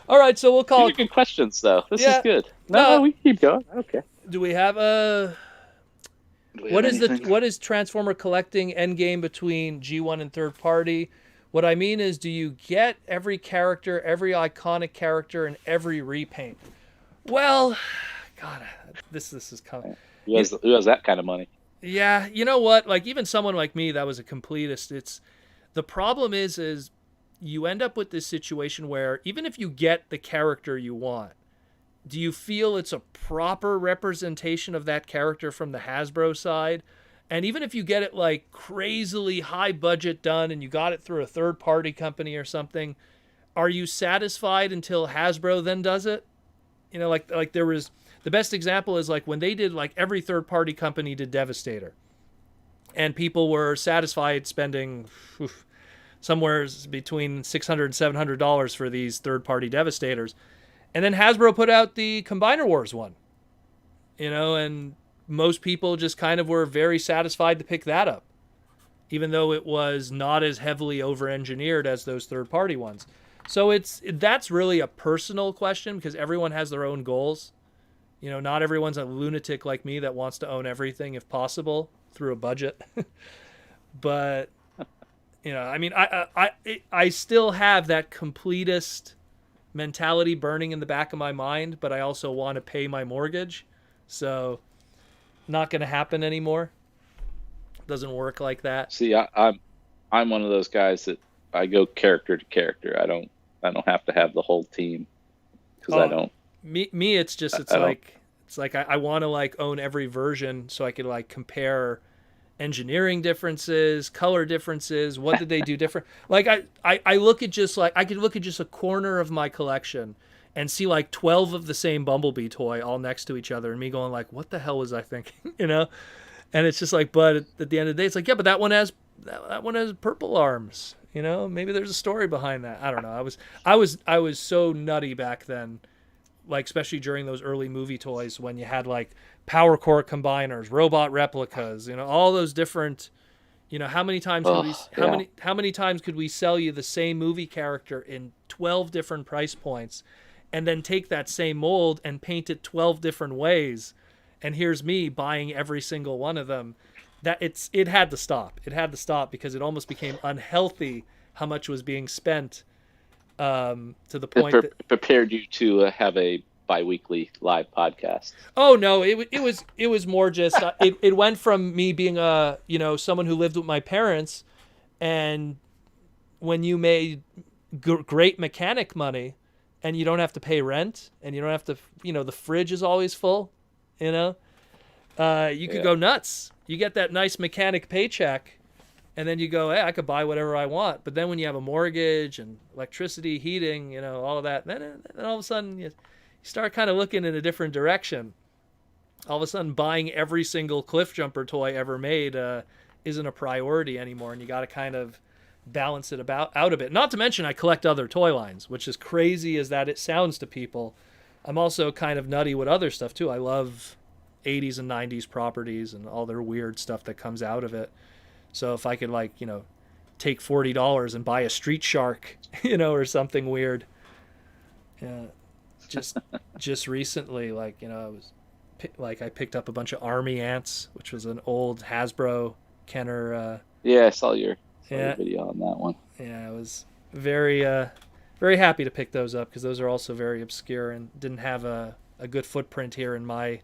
All right, so we'll call it. Good questions, though. This is good. No, we keep going. Okay. Do we have what is Transformer collecting endgame between G1 and third party? What I mean is, do you get every character, every iconic character, and every repaint? Well, God, this is coming. Who has that kind of money? Yeah, you know what? Like, even someone like me that was a completist, the problem is you end up with this situation where even if you get the character you want, do you feel it's a proper representation of that character from the Hasbro side? And even if you get it like crazily high budget done and you got it through a third party company or something, are you satisfied until Hasbro then does it? You know, like there was, the best example is like when they did, like every third party company did Devastator. And people were satisfied spending somewhere between $600 and $700 for these third party Devastators. And then Hasbro put out the Combiner Wars one, you know, and most people just kind of were very satisfied to pick that up, even though it was not as heavily over-engineered as those third-party ones. So that's really a personal question because everyone has their own goals. You know, not everyone's a lunatic like me that wants to own everything if possible through a budget. But, you know, I mean, I still have that completist mentality burning in the back of my mind, but I also want to pay my mortgage. So not going to happen anymore. Doesn't work like that. See, I'm one of those guys that I go character to character. I don't have to have the whole team because I don't. Me, it's just it's like I want to like own every version so I could like compare engineering differences, color differences. What did they do different? Like I look at just like I could look at just a corner of my collection and see like 12 of the same Bumblebee toy all next to each other and me going like, what the hell was I thinking? You know? And it's just like, but at the end of the day, it's like, yeah, but that one has purple arms, you know, maybe there's a story behind that. I don't know. I was so nutty back then, like, especially during those early movie toys when you had like power core combiners, robot replicas, you know, all those different, you know, how many times could we sell you the same movie character in 12 different price points and then take that same mold and paint it 12 different ways? And here's me buying every single one of them. It had to stop. It had to stop because it almost became unhealthy how much was being spent, to the point that prepared you to have a bi-weekly live podcast. Oh no, it was more just it went from me being someone who lived with my parents, and when you made great mechanic money and you don't have to pay rent and you don't have to, you know, the fridge is always full, you know, you could go nuts. You get that nice mechanic paycheck and then you go, hey, I could buy whatever I want. But then when you have a mortgage and electricity, heating, you know, all of that, then all of a sudden you start kind of looking in a different direction. All of a sudden buying every single cliff jumper toy ever made isn't a priority anymore, and you got to kind of balance it out a bit. Not to mention I collect other toy lines, which is crazy as that it sounds to people. I'm also kind of nutty with other stuff too. I love 80s and 90s properties and all their weird stuff that comes out of it. So if I could, like, you know, take $40 and buy a Street Shark, you know, or something weird. Yeah. Just recently, like, you know, I picked up a bunch of Army Ants, which was an old Hasbro Kenner. Yeah, I saw your video on that one. Yeah, I was very happy to pick those up because those are also very obscure and didn't have a good footprint here in my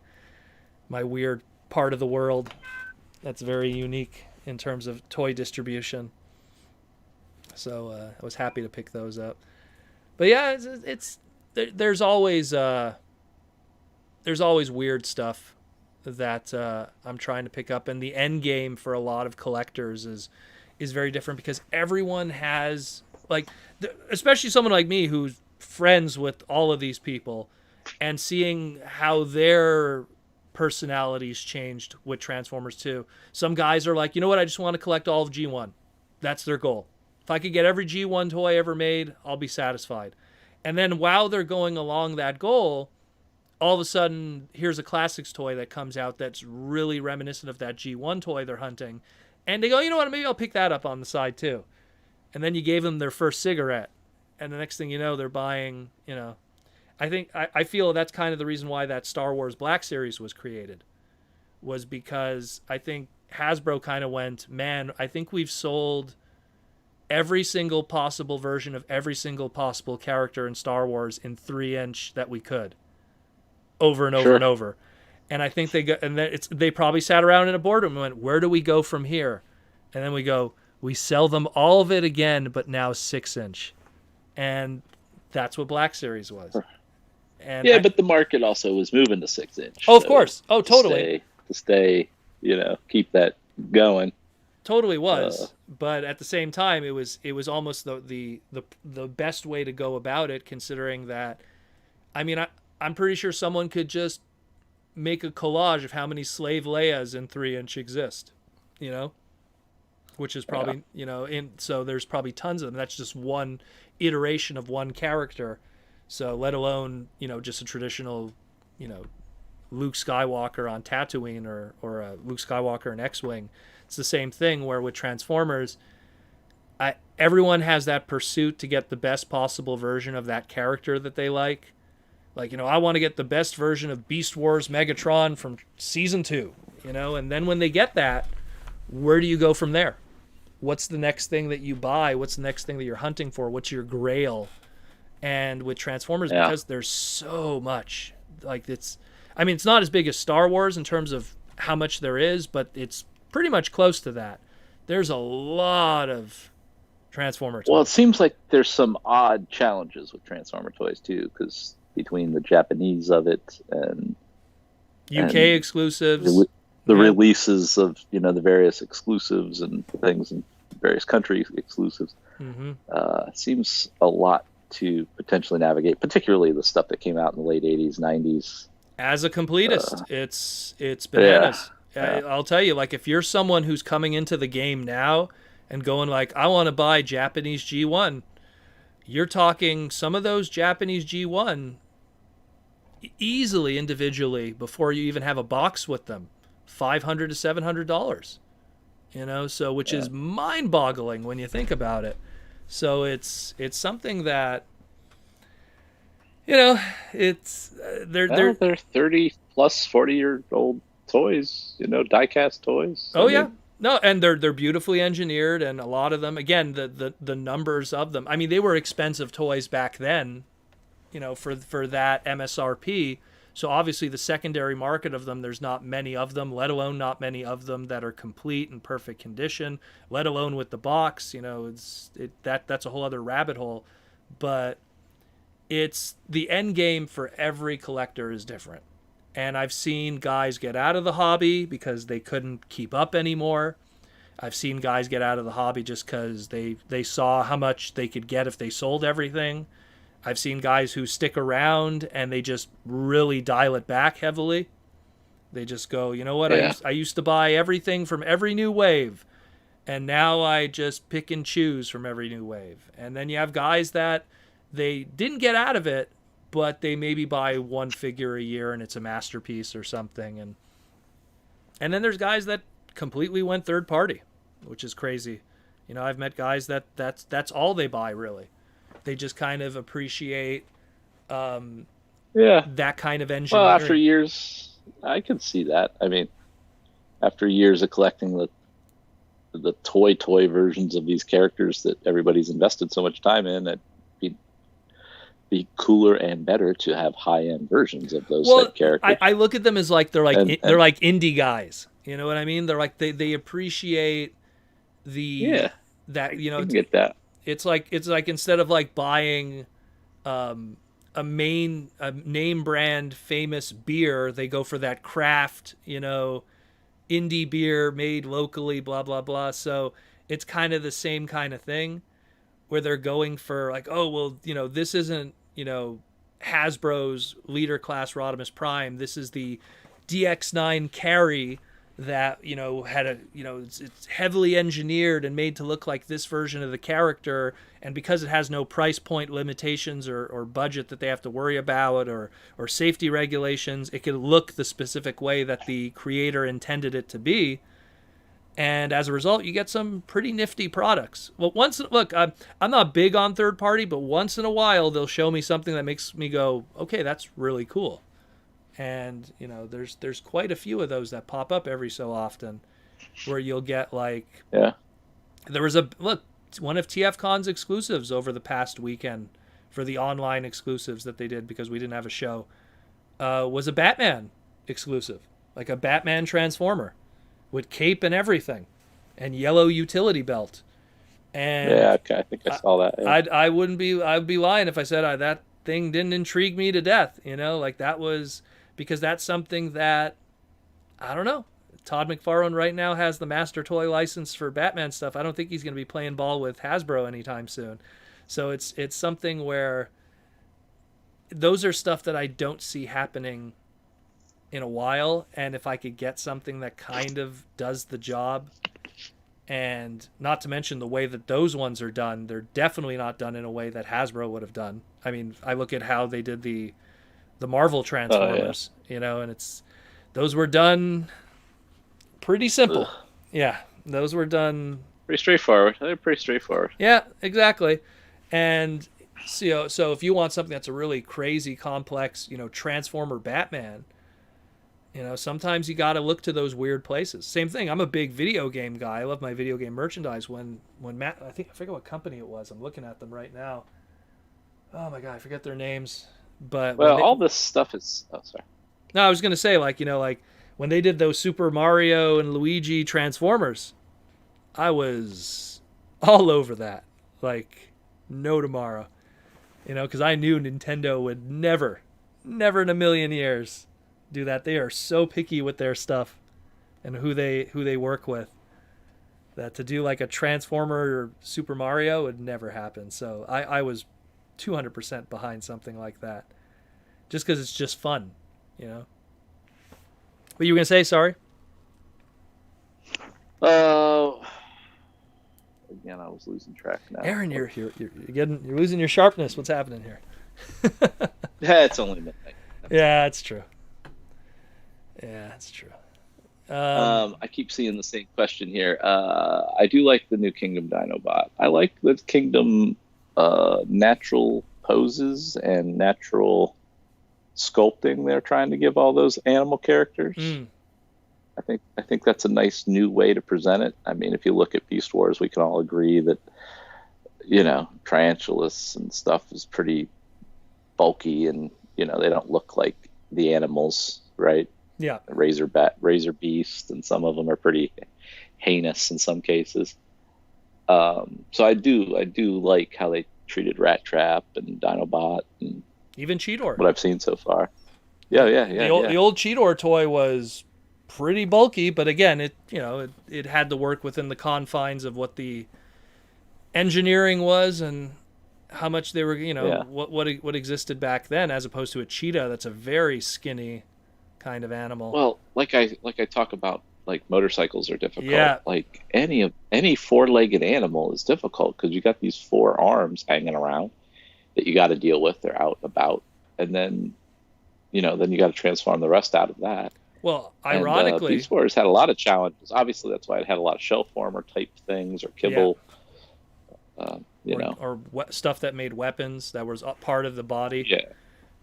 weird part of the world. That's very unique in terms of toy distribution. So I was happy to pick those up. But yeah, there's always weird stuff that I'm trying to pick up, and the end game for a lot of collectors is very different because everyone has, like, especially someone like me who's friends with all of these people and seeing how their personalities changed with Transformers 2. Some guys are like, you know what, I just want to collect all of G1. That's their goal. If I could get every G1 toy ever made, I'll be satisfied. And then while they're going along that goal, all of a sudden, here's a classics toy that comes out that's really reminiscent of that G1 toy they're hunting. And they go, you know what, maybe I'll pick that up on the side too. And then you gave them their first cigarette. And the next thing you know, they're buying, you know, I feel that's kind of the reason why that Star Wars Black Series was created, was because I think Hasbro kind of went, man, I think we've sold every single possible version of every single possible character in Star Wars in 3-inch that we could, over and over and over. And I think they probably sat around in a boardroom and went, where do we go from here? And then we go, we sell them all of it again, but now 6-inch. And that's what Black Series was. And yeah, but the market also was moving to 6-inch. Oh, of course. Oh, totally. To stay, keep that going. Totally was, but at the same time, it was almost the best way to go about it, considering that, I mean, I'm pretty sure someone could just make a collage of how many Slave Leias in 3-inch exist, which is probably so there's probably tons of them. That's just one iteration of one character, so let alone just a traditional Luke Skywalker on Tatooine or a Luke Skywalker in X-Wing. It's the same thing where with Transformers, everyone has that pursuit to get the best possible version of that character that they like. Like, I want to get the best version of Beast Wars Megatron from season 2, and then when they get that, where do you go from there? What's the next thing that you buy? What's the next thing that you're hunting for? What's your grail? And with Transformers, because there's so much, like it's not as big as Star Wars in terms of how much there is, but it's pretty much close to that. There's a lot of Transformer toys. Well, it seems like there's some odd challenges with Transformer toys too, because between the Japanese of it and UK exclusives, the releases of the various exclusives and things in various country exclusives, seems a lot to potentially navigate, particularly the stuff that came out in the late 80s, 90s. As a completist, it's bananas. Yeah. I'll tell you, like, if you're someone who's coming into the game now and going like, I want to buy Japanese G1, you're talking some of those Japanese G1 easily individually before you even have a box with them, $500 to $700, so which is mind-boggling when you think about it. So it's something that it's they're 30 plus 40-year-old toys, die-cast toys. No, and they're beautifully engineered, and a lot of them, again, the numbers of them. I mean, they were expensive toys back then, for that MSRP. So obviously the secondary market of them, there's not many of them, let alone not many of them that are complete and perfect condition, let alone with the box. That's a whole other rabbit hole. But it's the end game for every collector is different. And I've seen guys get out of the hobby because they couldn't keep up anymore. I've seen guys get out of the hobby just because they saw how much they could get if they sold everything. I've seen guys who stick around and they just really dial it back heavily. They just go, you know what? Yeah. I used to buy everything from every new wave, and now I just pick and choose from every new wave. And then you have guys that they didn't get out of it, but they maybe buy one figure a year and it's a masterpiece or something. And then there's guys that completely went third party, which is crazy. I've met guys that's all they buy, really. They just kind of appreciate that kind of engineering. Well, after years, I can see that. I mean, after years of collecting the toy versions of these characters that everybody's invested so much time in, it'd be cooler and better to have high-end versions of those type characters. I look at them as like they're like indie guys. You know what I mean? They're like they appreciate that get that. It's like instead of like buying a name brand famous beer, they go for that craft, indie beer made locally, blah blah blah. So it's kind of the same kind of thing where they're going for like, oh well, this isn't Hasbro's leader class Optimus Prime. This is the DX9 carry that had it's heavily engineered and made to look like this version of the character, and because it has no price point limitations or budget that they have to worry about or safety regulations, it can look the specific way that the creator intended it to be, and as a result you get some pretty nifty products. Well, I'm not big on third party, but once in a while they'll show me something that makes me go, okay, that's really cool. And there's quite a few of those that pop up every so often, where you'll get like, there was one of TFCon's exclusives over the past weekend for the online exclusives that they did because we didn't have a show, was a Batman exclusive, like a Batman Transformer with cape and everything, and yellow utility belt. And I think I saw that. Yeah. I'd be lying if I said thing didn't intrigue me to death, like that was because that's something that, I don't know. Todd McFarlane right now has the master toy license for Batman stuff. I don't think he's going to be playing ball with Hasbro anytime soon. So it's something where those are stuff that I don't see happening in a while. And if I could get something that kind of does the job, and not to mention the way that those ones are done, they're definitely not done in a way that Hasbro would have done. I mean, I look at how they did the Marvel Transformers, and those were done pretty simple. Ugh. Yeah, those were done pretty straightforward. They're pretty straightforward. Yeah, exactly. And so if you want something that's a really crazy, complex, Transformer Batman, sometimes you got to look to those weird places. Same thing. I'm a big video game guy. I love my video game merchandise. When Matt, I forget what company it was. I'm looking at them right now. Oh my god, I forget their names. But all this stuff is. Oh, sorry. No, I was gonna say like when they did those Super Mario and Luigi Transformers, I was all over that. Like no tomorrow. Because I knew Nintendo would never in a million years do that. They are so picky with their stuff and who they work with, that to do like a Transformer or Super Mario would never happen. So I was 200% behind something like that, just because it's just fun, What you were gonna say? Sorry. Again, I was losing track now. Aaron, you're losing your sharpness. What's happening here? Yeah, it's only midnight. Yeah, it's true. Yeah, it's true. I keep seeing the same question here. I do like the new Kingdom Dinobot. I like the Kingdom natural poses and natural sculpting they're trying to give all those animal characters. I think that's a nice new way to present it. I mean, if you look at Beast Wars, we can all agree that Tarantulas and stuff is pretty bulky, and they don't look like the animals, right? Yeah. Razor Beast, and some of them are pretty heinous in some cases. So I do like how they treated Rat Trap and Dinobot and even Cheetor. What I've seen so far. Yeah. The old Cheetor toy was pretty bulky, but again, it had to work within the confines of what the engineering was and how much they were, what existed back then, as opposed to a cheetah that's a very skinny kind of animal. Well, like I talk about, like motorcycles are difficult. Yeah. Like any four-legged animal is difficult because you got these four arms hanging around that you got to deal with. They're out and about, and then you got to transform the rest out of that. Well, ironically, Beast Wars had a lot of challenges. Obviously, that's why it had a lot of shell former type things or kibble. Yeah. Or stuff that made weapons that was part of the body. Yeah.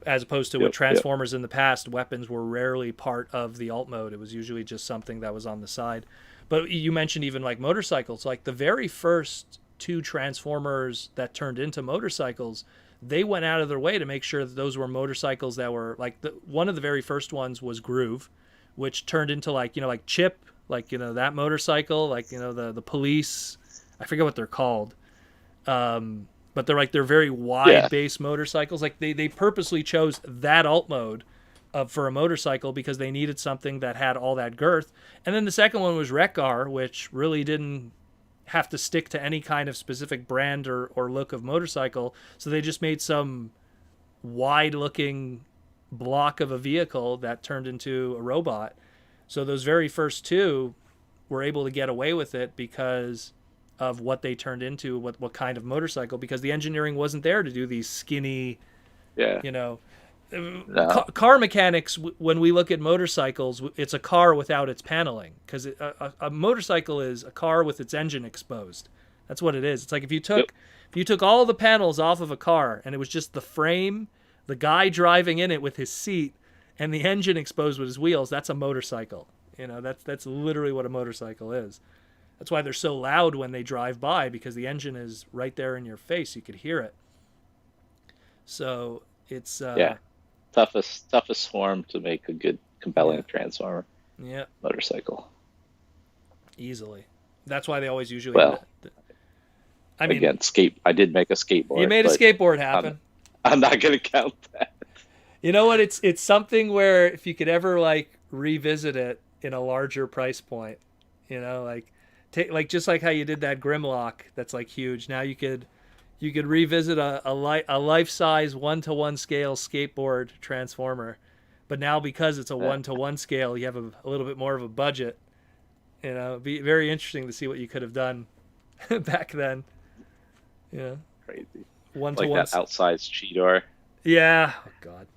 As opposed to with Transformers in the past, weapons were rarely part of the alt mode. It was usually just something that was on the side. But you mentioned even like motorcycles. Like the very first two Transformers that turned into motorcycles, they went out of their way to make sure that those were motorcycles that were like one of the very first ones was Groove, which turned into like Chip, that motorcycle, the police. I forget what they're called. But they're very wide base motorcycles. Like they purposely chose that alt mode for a motorcycle because they needed something that had all that girth. And then the second one was Wreck-Gar, which really didn't have to stick to any kind of specific brand or look of motorcycle. So they just made some wide looking block of a vehicle that turned into a robot. So those very first two were able to get away with it because of what they turned into, what kind of motorcycle, because the engineering wasn't there to do these skinny, car mechanics. When we look at motorcycles, it's a car without its paneling, because a motorcycle is a car with its engine exposed. That's what it is. It's like if you took all the panels off of a car and it was just the frame, the guy driving in it with his seat, and the engine exposed with his wheels, that's a motorcycle. That's literally what a motorcycle is. That's why they're so loud when they drive by, because the engine is right there in your face. You could hear it. So it's toughest form to make a good, compelling Transformer. Yeah, motorcycle. Easily. That's why they always usually. Well, I did make a skateboard. You made a skateboard happen. I'm not going to count that. You know what? It's something where if you could ever like revisit it in a larger price point, like take like just like how you did that Grimlock that's like huge. Now you could revisit a life size 1-to-1 scale skateboard transformer, but now because it's a 1-to-1 scale, you have a little bit more of a budget. It'd be very interesting to see what you could have done back then. Yeah, Crazy. 1-to-1. Like that outsized Cheetor. Yeah. Oh God.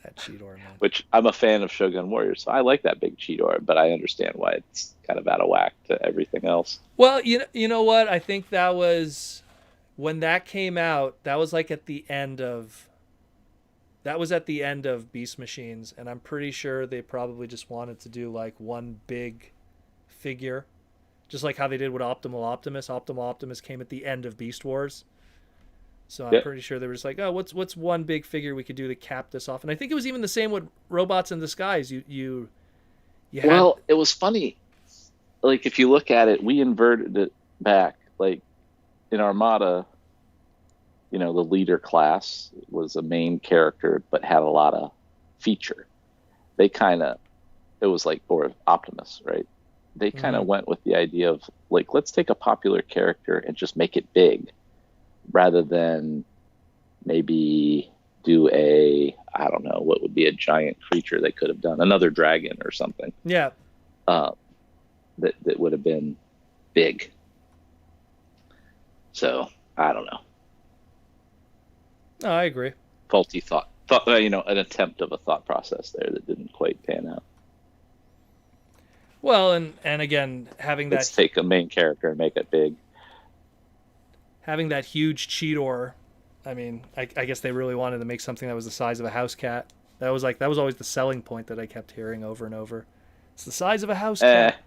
That Cheetor, man. Which I'm a fan of Shogun Warriors, so I like that big Cheetor, but I understand why it's kind of out of whack to everything else. Well, you know what? I think that was when that came out. That was like at the end of. That was at the end of Beast Machines, and I'm pretty sure they probably just wanted to do like one big figure, just like how they did with Optimal Optimus. Optimal Optimus came at the end of Beast Wars. So I'm pretty sure they were just like, oh, what's one big figure we could do to cap this off? And I think it was even the same with Robots in Disguise. You had... Well, it was funny. Like, if you look at it, we inverted it back. Like, in Armada, the leader class was a main character, but had a lot of feature. It was like for Optimus, right? They kind of went with the idea of, like, let's take a popular character and just make it big, rather than maybe do I don't know, what would be a giant creature they could have done, another dragon or something. Yeah. That would have been big. So, I don't know. No, I agree. Faulty thought, an attempt of a thought process there that didn't quite pan out. Well, and again, let's take a main character and make it big. Having that huge Cheetor, I mean, I guess they really wanted to make something that was the size of a house cat. That was always the selling point that I kept hearing over and over. It's the size of a house cat.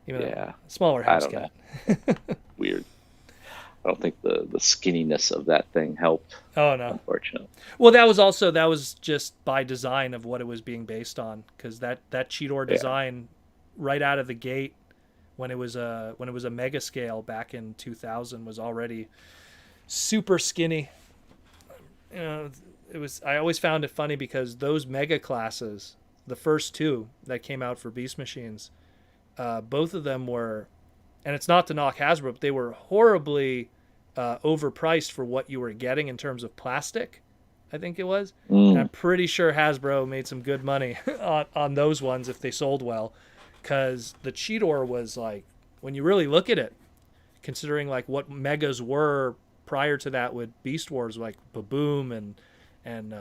Even a smaller house cat. Weird. I don't think the skinniness of that thing helped. Oh no, unfortunately. Well, that was just by design of what it was being based on, because that Cheetor design right out of the gate, when it was a mega scale back in 2000, was already super skinny. I always found it funny because those mega classes, the first two that came out for Beast Machines, both of them were, and it's not to knock Hasbro, but they were horribly overpriced for what you were getting in terms of plastic, I think it was. And I'm pretty sure Hasbro made some good money on those ones if they sold well, because the Cheetor was like, when you really look at it, considering like what megas were prior to that with Beast Wars, like Baboom and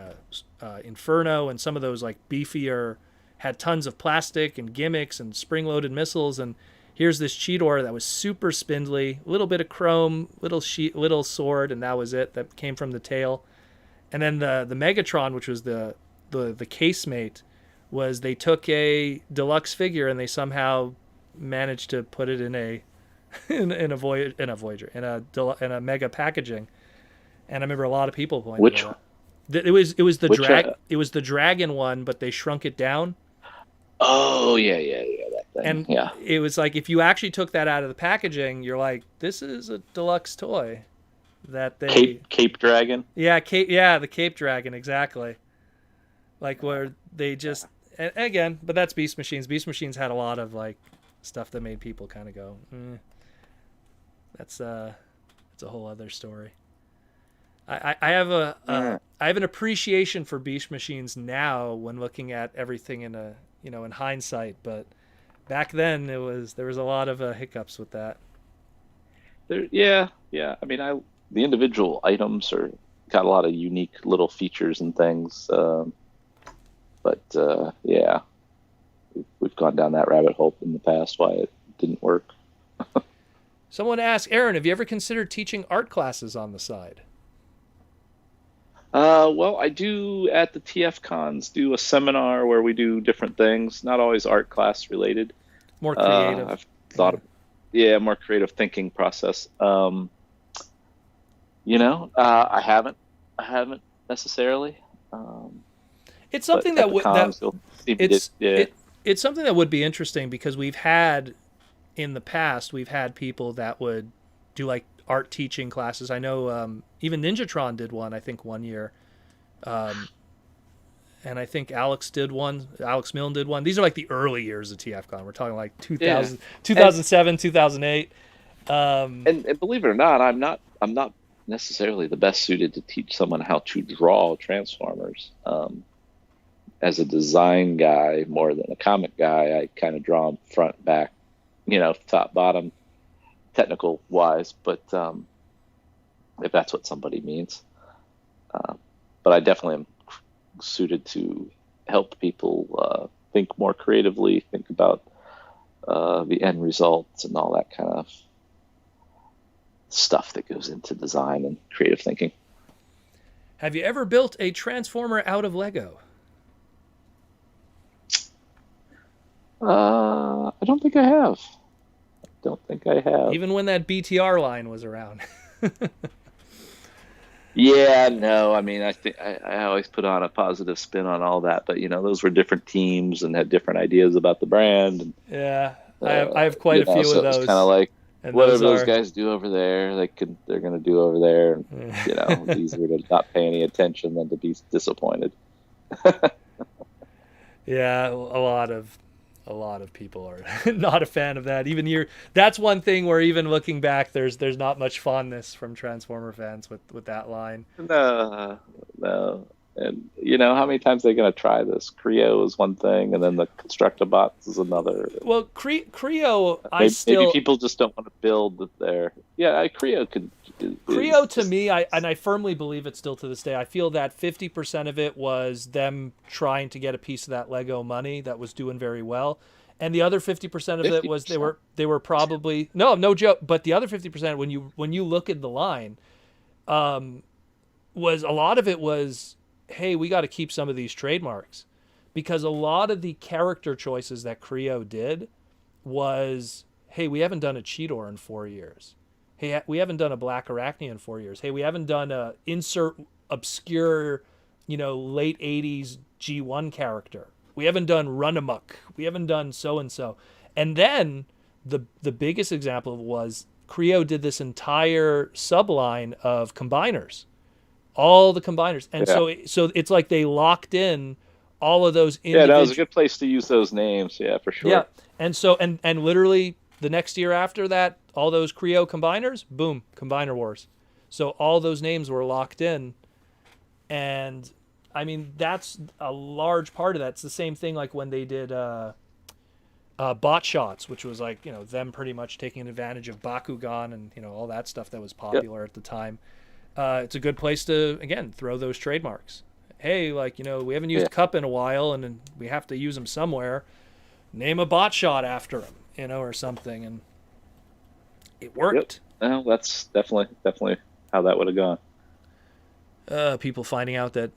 Inferno, and some of those like beefier, had tons of plastic and gimmicks and spring-loaded missiles, and here's this Cheetor that was super spindly, a little bit of chrome, little sword, and that was it. That came from the tail. And then the Megatron, which was the casemate, was they took a deluxe figure and they somehow managed to put it in a mega packaging. And I remember a lot of people pointing out that it was the dragon one, but they shrunk it down. Oh yeah, that thing. And it was like, if you actually took that out of the packaging, you're like, this is a deluxe toy that they Cape Dragon. Yeah, the Cape Dragon, exactly. Like where they just, and again, but that's Beast Machines. Beast Machines had a lot of like stuff that made people kind of go, that's a whole other story. I have I have an appreciation for Beast Machines now when looking at everything in in hindsight, but back then there was a lot of hiccups with that. Yeah. I mean, the individual items got a lot of unique little features and things, but we've gone down that rabbit hole in the past why it didn't work. Someone asked, Aaron, have you ever considered teaching art classes on the side? Well, I do at the TF cons do a seminar where we do different things, not always art class related. More creative. I've thought more creative thinking process. I haven't necessarily. It's something it's something that would be interesting, because in the past we've had people that would do like art teaching classes. I know even Ninjatron did one, I think, one year. And I think Alex did one. Alex Milne did one. These are like the early years of TFCon. We're talking like 2000, 2007, 2008. And believe it or not, I'm not necessarily the best suited to teach someone how to draw Transformers. As a design guy, more than a comic guy, I kind of draw them front, back, top, bottom, technical wise. But if that's what somebody means, but I definitely am suited to help people think more creatively, think about the end results and all that kind of stuff that goes into design and creative thinking. Have you ever built a Transformer out of Lego? I don't think I have. Even when that BTR line was around. Yeah, no, I mean, I think I always put on a positive spin on all that, but those were different teams and had different ideas about the brand. And, yeah, I have quite a few so of those. It's kind of like, and whatever those guys do over there, they're going to do over there. And, it's easier to not pay any attention than to be disappointed. Yeah, a lot of people are not a fan of that. That's one thing where even looking back, there's not much fondness from Transformer fans with that line. No. And how many times are they going to try this? Creo is one thing, and then the Constructobots is another. Well, Creo, maybe people just don't want to build their. Yeah, Creo could. Creo to me, I firmly believe it still to this day. I feel that 50% of it was them trying to get a piece of that Lego money that was doing very well, and the other 50% of it was they were probably no joke. But the other 50%, when you look at the line, was a lot of it was, hey, we got to keep some of these trademarks, because a lot of the character choices that Creo did was, hey, we haven't done a Cheetor in 4 years. Hey, we haven't done a Black Arachne in 4 years. Hey, we haven't done a insert obscure, late 80s G1 character. We haven't done Run Amok. We haven't done so-and-so. And then the biggest example was Creo did this entire subline of combiners. All the combiners. And so it's like they locked in all of those individual... Yeah, that was a good place to use those names. Yeah, for sure. Yeah. And so and literally the next year after that, all those Creo combiners, boom, Combiner Wars. So all those names were locked in. And I mean, that's a large part of that. It's the same thing like when they did Bot Shots, which was like, them pretty much taking advantage of Bakugan and, all that stuff that was popular at the time. It's a good place to, again, throw those trademarks. Hey, like, we haven't used Cup in a while and we have to use them somewhere. Name a Bot Shot after him, or something. And it worked. Yep. Well, that's definitely how that would have gone. People finding out that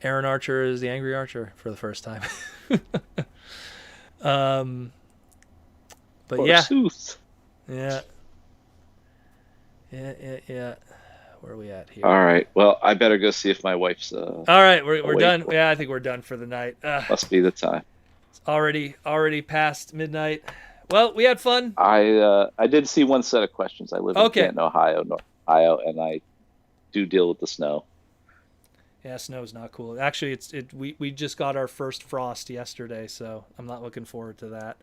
Aaron Archer is the Angry Archer for the first time. But Forsooth. Yeah. Where are we at here? All right. Well, I better go see if my wife's. All right, we're done. Yeah, I think we're done for the night. Must be the time. It's already past midnight. Well, we had fun. I did see one set of questions. I live in Canton, Ohio, and I do deal with the snow. Yeah, snow's not cool. Actually, we just got our first frost yesterday, so I'm not looking forward to that.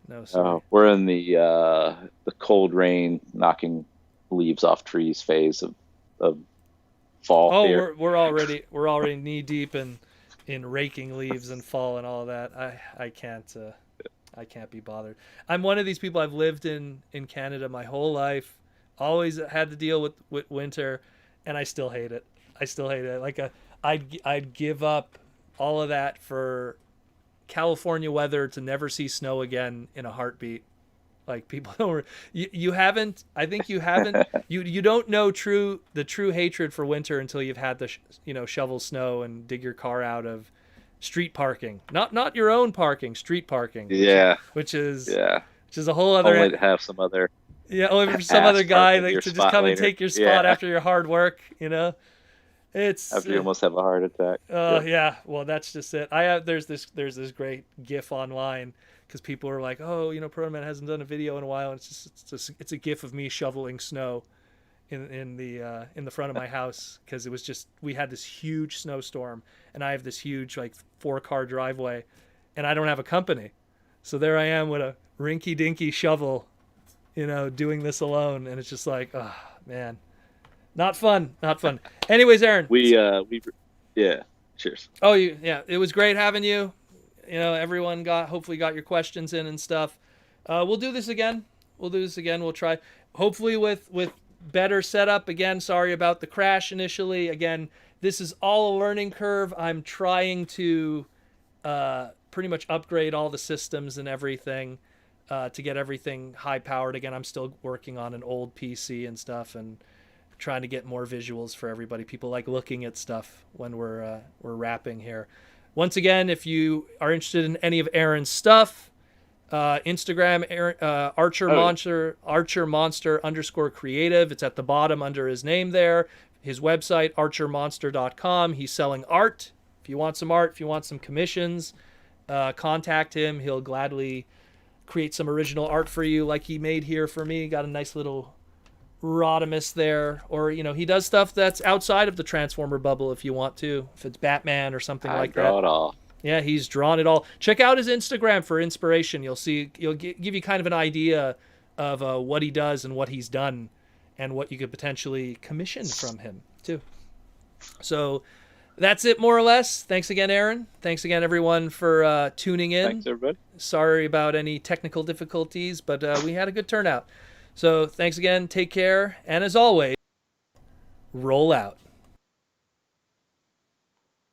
No, sorry. We're in the cold rain knocking leaves off trees phase of fall. Here. We're already knee deep in raking leaves and fall and all that. I can't be bothered. I'm one of these people. I've lived in Canada my whole life, always had to deal with winter, and I still hate it. Like I'd give up all of that for California weather to never see snow again in a heartbeat. Like people don't, you haven't. I think you haven't. You don't know the true hatred for winter until you've had to shovel snow and dig your car out of street parking. Not your own parking, street parking. Which is a whole other. Only to have some other. Yeah, only for some other guy to just come and take your spot after your hard work. It's After you almost have a heart attack. yeah. Well, that's just it. There's this great GIF online because people are like, oh, Protoman hasn't done a video in a while, and it's a GIF of me shoveling snow in the front of my house because it was just, we had this huge snowstorm and I have this huge like 4-car driveway and I don't have a company, so there I am with a rinky dinky shovel, doing this alone, and it's just like, oh man. Not fun. Anyways, Aaron. Yeah. Cheers. Oh, yeah. It was great having you. Everyone hopefully got your questions in and stuff. We'll do this again. We'll try, hopefully with better setup. Again, sorry about the crash initially. Again, this is all a learning curve. I'm trying to pretty much upgrade all the systems and everything to get everything high powered. Again, I'm still working on an old PC and stuff, and trying to get more visuals for everybody. People like looking at stuff when we're wrapping here. Once again, if you are interested in any of Aaron's stuff, Instagram, Archer Monster _creative. It's at the bottom under his name there. His website, archermonster.com. He's selling art. If you want some art, if you want some commissions, contact him. He'll gladly create some original art for you like he made here for me. Got a nice little Rodimus there, or he does stuff that's outside of the Transformer bubble if you want to, if it's Batman or something like that. Draw it all. Yeah, he's drawn it all. Check out his Instagram for inspiration. You'll give you kind of an idea of what he does and what he's done and what you could potentially commission from him too. So that's it, more or less. Thanks again, Aaron. Thanks again, everyone, for tuning in. Thanks, everybody. Sorry about any technical difficulties, but we had a good turnout. So thanks again, take care, and as always, roll out.